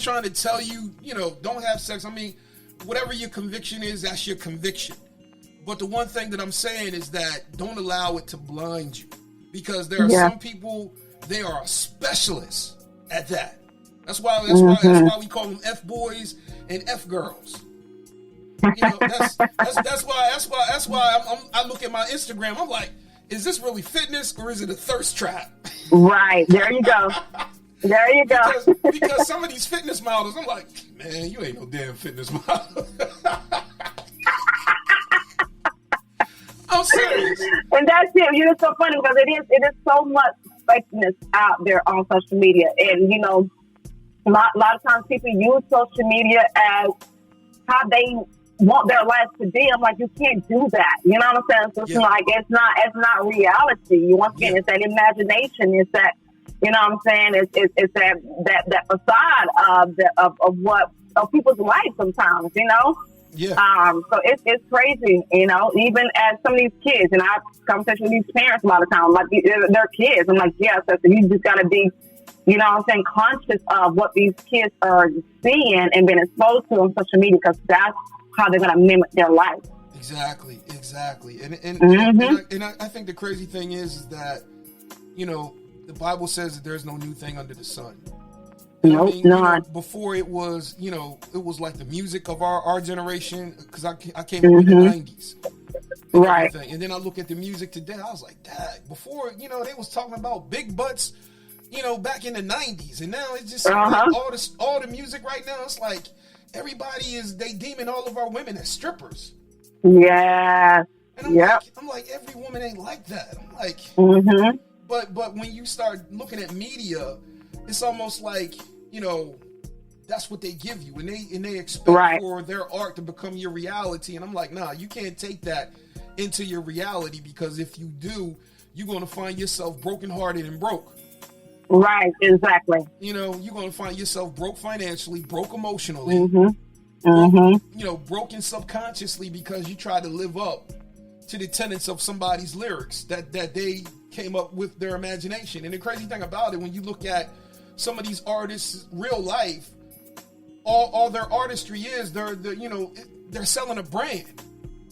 trying to tell you, you know, don't have sex. I mean, whatever your conviction is, that's your conviction. But the one thing that I'm saying is that don't allow it to blind you. Because there are some people, they are specialists at that. That's why we call them F boys and F girls. You know, that's why I look at my Instagram. I'm like, is this really fitness or is it a thirst trap? Right. There you go. Because some of these fitness models, I'm like, man, you ain't no damn fitness model. I'm serious. And that's it. You know, it's so funny because it is so much fakeness out there on social media. And, you know, a lot of times people use social media as how they want their life to be. I'm like, you can't do that. You know what I'm saying? So it's like, it's not reality. Once again, it's that imagination. It's that, you know what I'm saying? It's that facade of people's life sometimes, you know? Yeah. So it's crazy, you know, even as some of these kids, and I have conversations with these parents a lot of times, like they're kids. I'm like, yes, so you just got to be, you know what I'm saying, conscious of what these kids are seeing and being exposed to on social media, because that's how they're going to mimic their life. Exactly. And I think the crazy thing is that, you know, the Bible says that there's no new thing under the sun. Nope, I mean, not. You know, before it was, you know, it was like the music of our generation, because I came up in the 90s. Right. And then I look at the music today, I was like, dang, before, you know, they was talking about big butts, you know, back in the 90s. And now it's just like all the music right now, it's like everybody they deeming all of our women as strippers. Yeah. And I'm like, every woman ain't like that. I'm like, but when you start looking at media, it's almost like, you know, that's what they give you, and they expect for their art to become your reality. And I'm like, nah, you can't take that into your reality, because if you do, you're going to find yourself brokenhearted and broke. Right, exactly. You know, you're going to find yourself broke financially, broke emotionally, broke, you know, broken subconsciously, because you try to live up to the tenets of somebody's lyrics that they came up with their imagination. And the crazy thing about it, when you look at some of these artists' real life, all their artistry is they're selling a brand.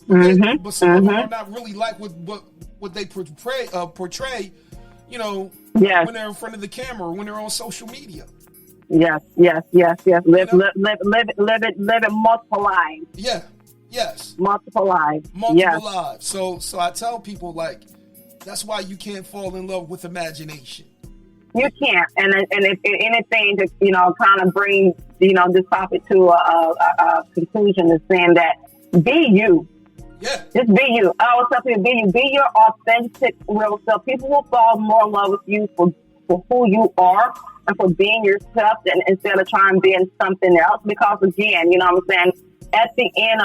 Mm-hmm. But some of them are not really like what they portray, Yes. when they're in front of the camera, when they're on social media. Yes. Live it multiple lives. Yeah. Yes. Multiple lives. Multiple lives. So I tell people, like, that's why you can't fall in love with imagination. You can't. And if anything to, kind of bring, this topic to a conclusion is saying that be you. Yeah. Just be you. I always tell people, be you. Be your authentic, real self. People will fall more in love with you for who you are and for being yourself instead of trying being something else. Because, again, at the end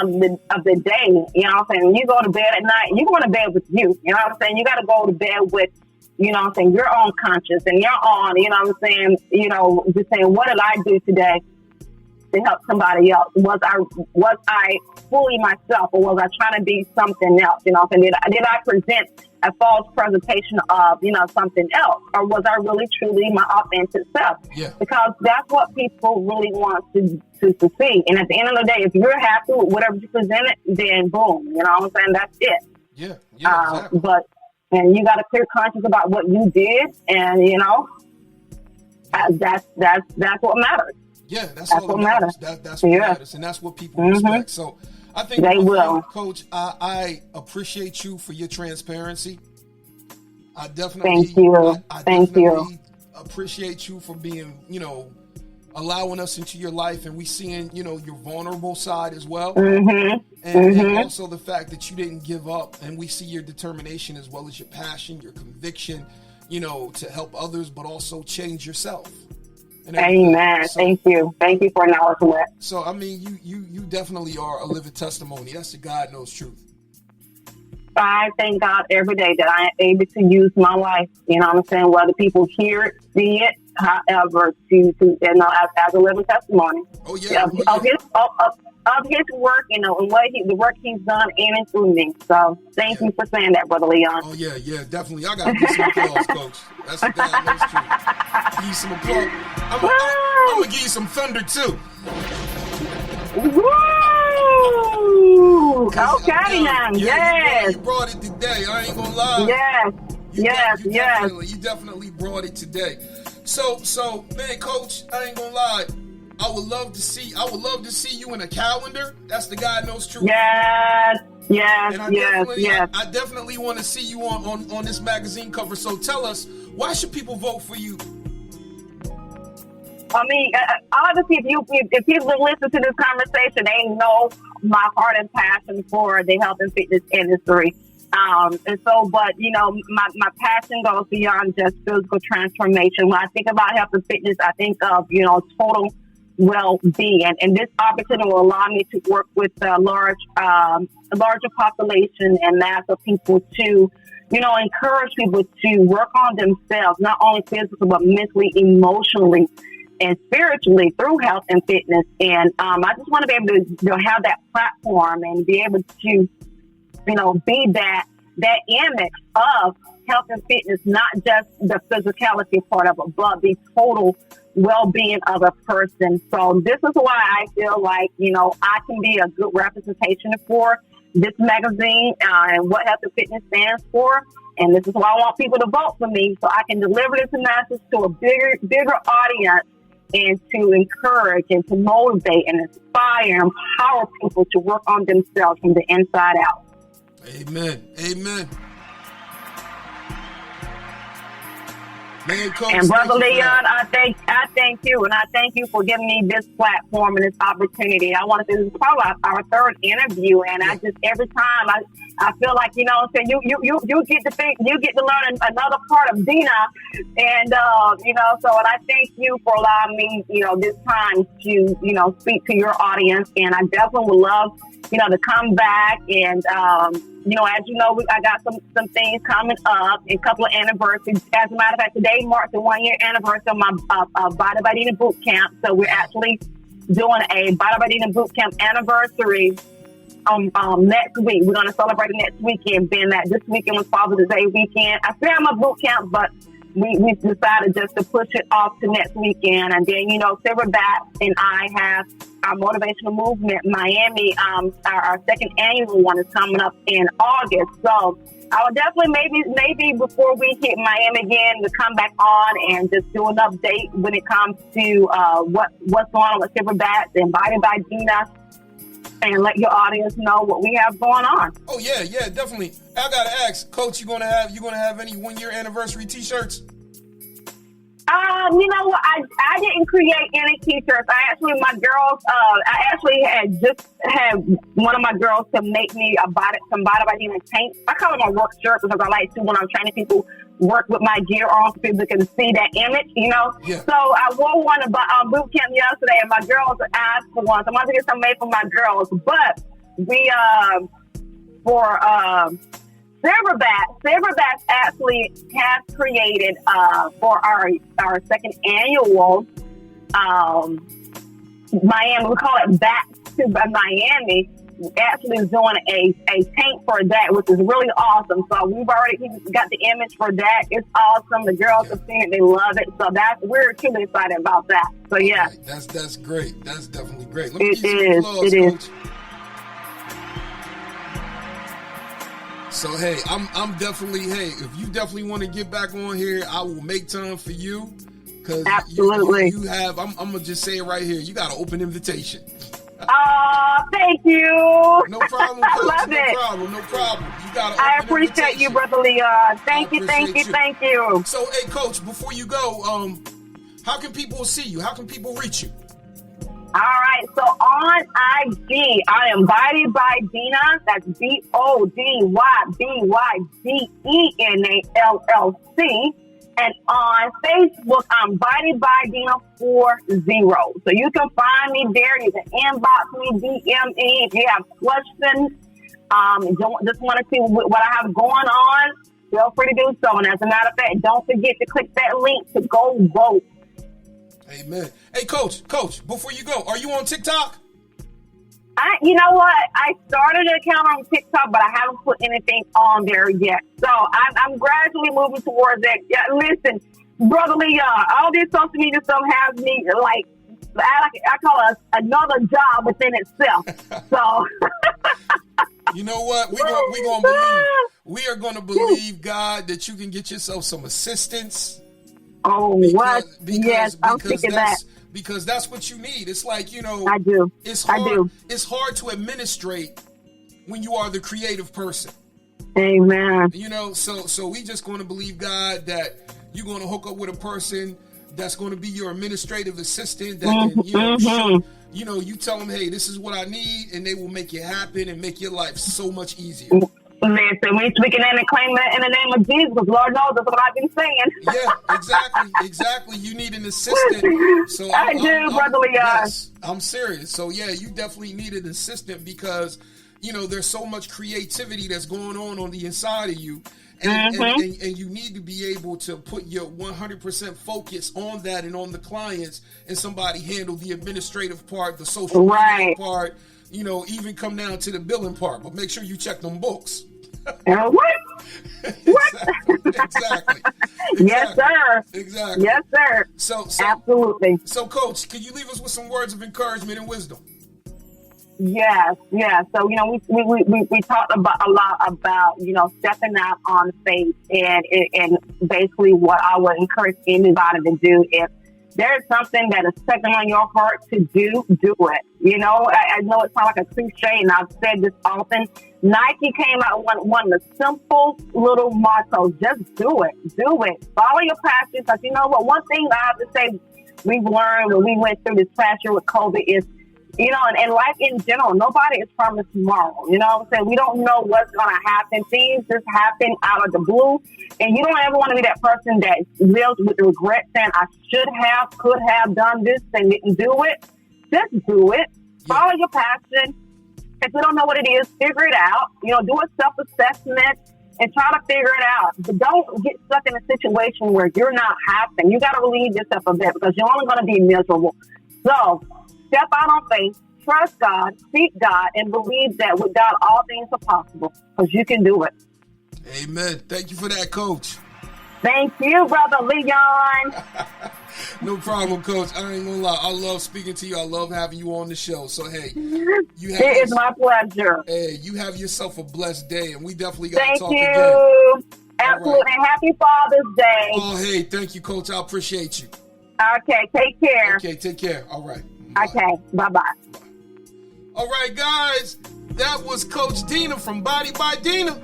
of the day, when you go to bed at night, you're going to bed with you. You got to go to bed with, your own conscience and your own, just saying, what did I do today to help somebody else? Was I fully myself, or was I trying to be something else? Did I present a false presentation of, something else? Or was I really truly my authentic self? Yeah. Because that's what people really want to see. And at the end of the day, if you're happy with whatever you presented, then boom, that's it. Yeah. Exactly. And you got a clear conscience about what you did, and that's what matters. Yeah, that's all what matters. That's what matters, and that's what people respect. So I think they will. Coach, I appreciate you for your transparency. I definitely thank you. I Thank definitely you. appreciate you for being, allowing us into your life, and we seeing, your vulnerable side as well. And also the fact that you didn't give up, and we see your determination as well as your passion, your conviction, to help others, but also change yourself. Amen. So, thank you for acknowledging that. So, I mean, you definitely are a living testimony. That's the God knows truth. I thank God every day that I am able to use my life, whether people hear it, see it, however, as a living testimony. Oh, yeah. Of his work, and the work he's done in and through me. So thank you for saying that, Brother Leon. Oh, yeah, definitely. I got to give some applause, Coach. That's the God knows truth. Give you some applause. I'm going to give you some thunder, too. Woo! Okay, now. Yes. You brought it today. I ain't going to lie. Yes. You definitely brought it today. So, man, Coach, I ain't going to lie. I would love to see you in a calendar. That's the God knows truth. Yes. And I definitely want to see you on this magazine cover. So tell us, why should people vote for you? I mean, obviously, if people listen to this conversation, they know my heart and passion for the health and fitness industry. And so, but my passion goes beyond just physical transformation. When I think about health and fitness, I think of total well-being, and this opportunity will allow me to work with a larger population and mass of people to, encourage people to work on themselves, not only physically but mentally, emotionally, and spiritually through health and fitness. And I just want to be able to have that platform and be able to, be that image of health and fitness, not just the physicality part of it, but the total well-being of a person. So this is why I feel like, I can be a good representation for this magazine and what health and fitness stands for. And this is why I want people to vote for me, so I can deliver this message to a bigger audience, and to encourage and to motivate and inspire and empower people to work on themselves from the inside out. Amen. Man, Coach, and Brother Leon, I thank you, and I thank you for giving me this platform and this opportunity. I want to say this is probably our third interview, and I just every time I feel like you get to learn another part of Dena, and so and I thank you for allowing me this time to speak to your audience, and I definitely would love to come back and as you know, I got some things coming up, a couple of anniversaries. As a matter of fact, today marks the 1 year anniversary of my Body By Dena boot camp. So we're actually doing a Body By Dena boot camp anniversary next week. We're going to celebrate it next weekend, being that this weekend was Father's Day weekend. I still have my boot camp, but we decided just to push it off to next weekend. And then, Silver Bat and I have our motivational movement Miami. Our second annual one is coming up in August. So I would definitely maybe before we hit Miami again, to come back on and just do an update when it comes to what's going on with Silver Bats and Body By Dena, and let your audience know what we have going on. Oh yeah, definitely. I gotta ask, Coach, you gonna have any 1-year anniversary T-shirts? You know what? I didn't create any T-shirts. My girls, I actually had one of my girls to make me some Body By Dena tank. I call it my work shirt because I like to, when I'm training people, work with my gear on so people can see that image, Yeah. So I wore one boot camp yesterday, and my girls asked for one. So I'm going to get some made for my girls. But we, for Silverback actually has created for our second annual Miami. We call it Back to Miami. Actually is doing a tank for that, which is really awesome. So we've already got the image for that. It's awesome. The girls have seen it; they love it. So we're truly excited about that. So yeah, okay, that's great. That's definitely great. Let me give you some applause, Coach. So hey, I'm definitely if you definitely want to get back on here, I will make time for you. Cause absolutely, you have. I'm gonna just say it right here. You got an open invitation. Thank you. No problem, Coach. I love it. No problem. You got. I appreciate you, Brother Leon. Thank you. So, hey, Coach, before you go, how can people see you? How can people reach you? All right. So on IG, I am Body By Dena. That's BODYBYDENALLC. And on Facebook, I'm Body By Dena 40. So you can find me there. You can inbox me, DM me if you have questions. Just want to see what I have going on. Feel free to do so. And as a matter of fact, don't forget to click that link to go vote. Amen. Hey, Coach, before you go, are you on TikTok? You know what? I started an account on TikTok, but I haven't put anything on there yet. So I'm gradually moving towards that. Yeah, listen, Brother Leon, all this social media stuff has me like I call it another job within itself. So you know what? We are going to believe God that you can get yourself some assistance. Oh, what? Yes, I'm thinking that. Because that's what you need. It's like, I do. It's hard. It's hard to administrate when you are the creative person. Amen. So we just going to believe God that you're going to hook up with a person that's going to be your administrative assistant. That can, you tell them, hey, this is what I need, and they will make it happen and make your life so much easier. Listen, we speaking in and claiming that in the name of Jesus. Lord knows that's what I've been saying. Yeah, exactly. You need an assistant. So I do, Brother Leon. Yes, I'm serious. So yeah, you definitely need an assistant because there's so much creativity that's going on the inside of you, and you need to be able to put your 100% focus on that and on the clients, and somebody handle the administrative part, the social media part. Even come down to the billing part, but make sure you check them books. What? Exactly. Yes, sir. Exactly. Yes, sir. So absolutely. So, Coach, can you leave us with some words of encouragement and wisdom? Yes. So we talked a lot about stepping out on faith and basically what I would encourage anybody to do if there's something that is tugging on your heart to do it. I know it sounds like a cliche, and I've said this often. Nike came out with one of the simple little mottos: just do it. Follow your passion. Because you know what? One thing I have to say we've learned when we went through this past year with COVID is, and life in general, nobody is promised tomorrow. You know what I'm saying? We don't know what's going to happen. Things just happen out of the blue. And you don't ever want to be that person that lives with regret saying, I could have done this and didn't do it. Just do it. Follow your passion. If you don't know what it is, figure it out. Do a self-assessment and try to figure it out. But don't get stuck in a situation where you're not happy. You got to relieve yourself of that because you're only going to be miserable. So, step out on faith, trust God, seek God, and believe that with God all things are possible, because you can do it. Amen. Thank you for that, Coach. Thank you, Brother Leon. No problem, Coach. I ain't gonna lie. I love speaking to you. I love having you on the show. So, hey, It is my pleasure. Hey, you have yourself a blessed day, and we definitely got to talk Thank again. you. Absolutely. Right. Happy Father's Day. Oh, hey, thank you, Coach. I appreciate you. Okay, take care. Okay, take care. All right. Bye. Okay, bye-bye. All right, guys. That was Coach Dena from Body by Dena.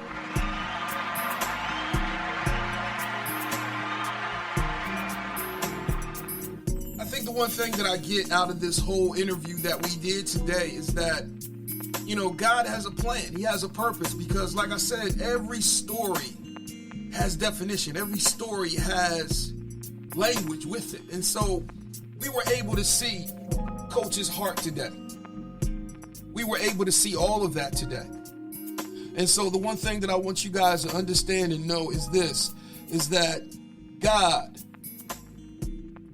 I think the one thing that I get out of this whole interview that we did today is that, you know, God has a plan. He has a purpose because, like I said, every story has definition. Every story has language with it. And so we were able to see Coach's heart today. We were able to see all of that today. And so the one thing that I want you guys to understand and know is this, is that God,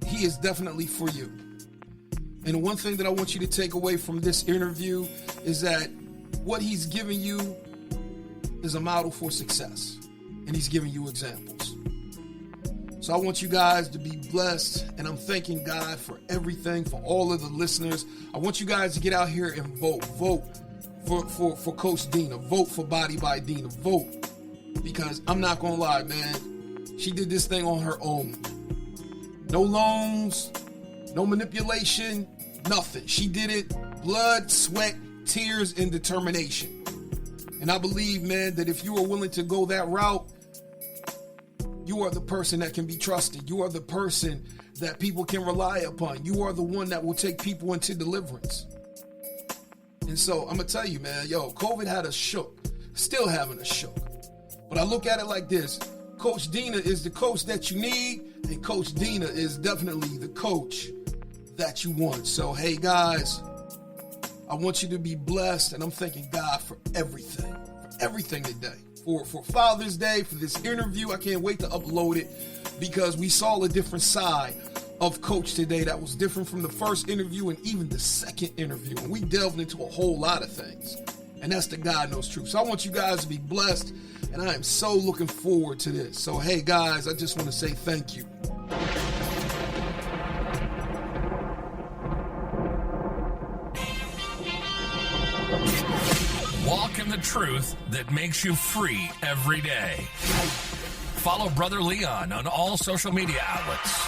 He is definitely for you. And the one thing that I want you to take away from this interview is that what He's giving you is a model for success. And He's giving you examples. So I want you guys to be blessed. And I'm thanking God for everything, for all of the listeners. I want you guys to get out here and vote. Vote for Coach Dena. Vote for Body by Dena. Vote. Because I'm not going to lie, man. She did this thing on her own. No loans, no manipulation, nothing. She did it blood, sweat, tears, and determination. And I believe, man, that if you are willing to go that route, you are the person that can be trusted. You are the person that people can rely upon. You are the one that will take people into deliverance. And so I'm going to tell you, man, COVID had us shook. Still having us shook. But I look at it like this. Coach Dena is the coach that you need, and Coach Dena is definitely the coach that you want. So, hey, guys, I want you to be blessed, and I'm thanking God for everything today. For Father's Day, for this interview. I can't wait to upload it because we saw a different side of Coach today that was different from the first interview and even the second interview. And we delved into a whole lot of things. And that's the God knows truth. So I want you guys to be blessed. And I am so looking forward to this. So, hey, guys, I just want to say thank you. Walk in the truth that makes you free every day. Follow Brother Leon on all social media outlets.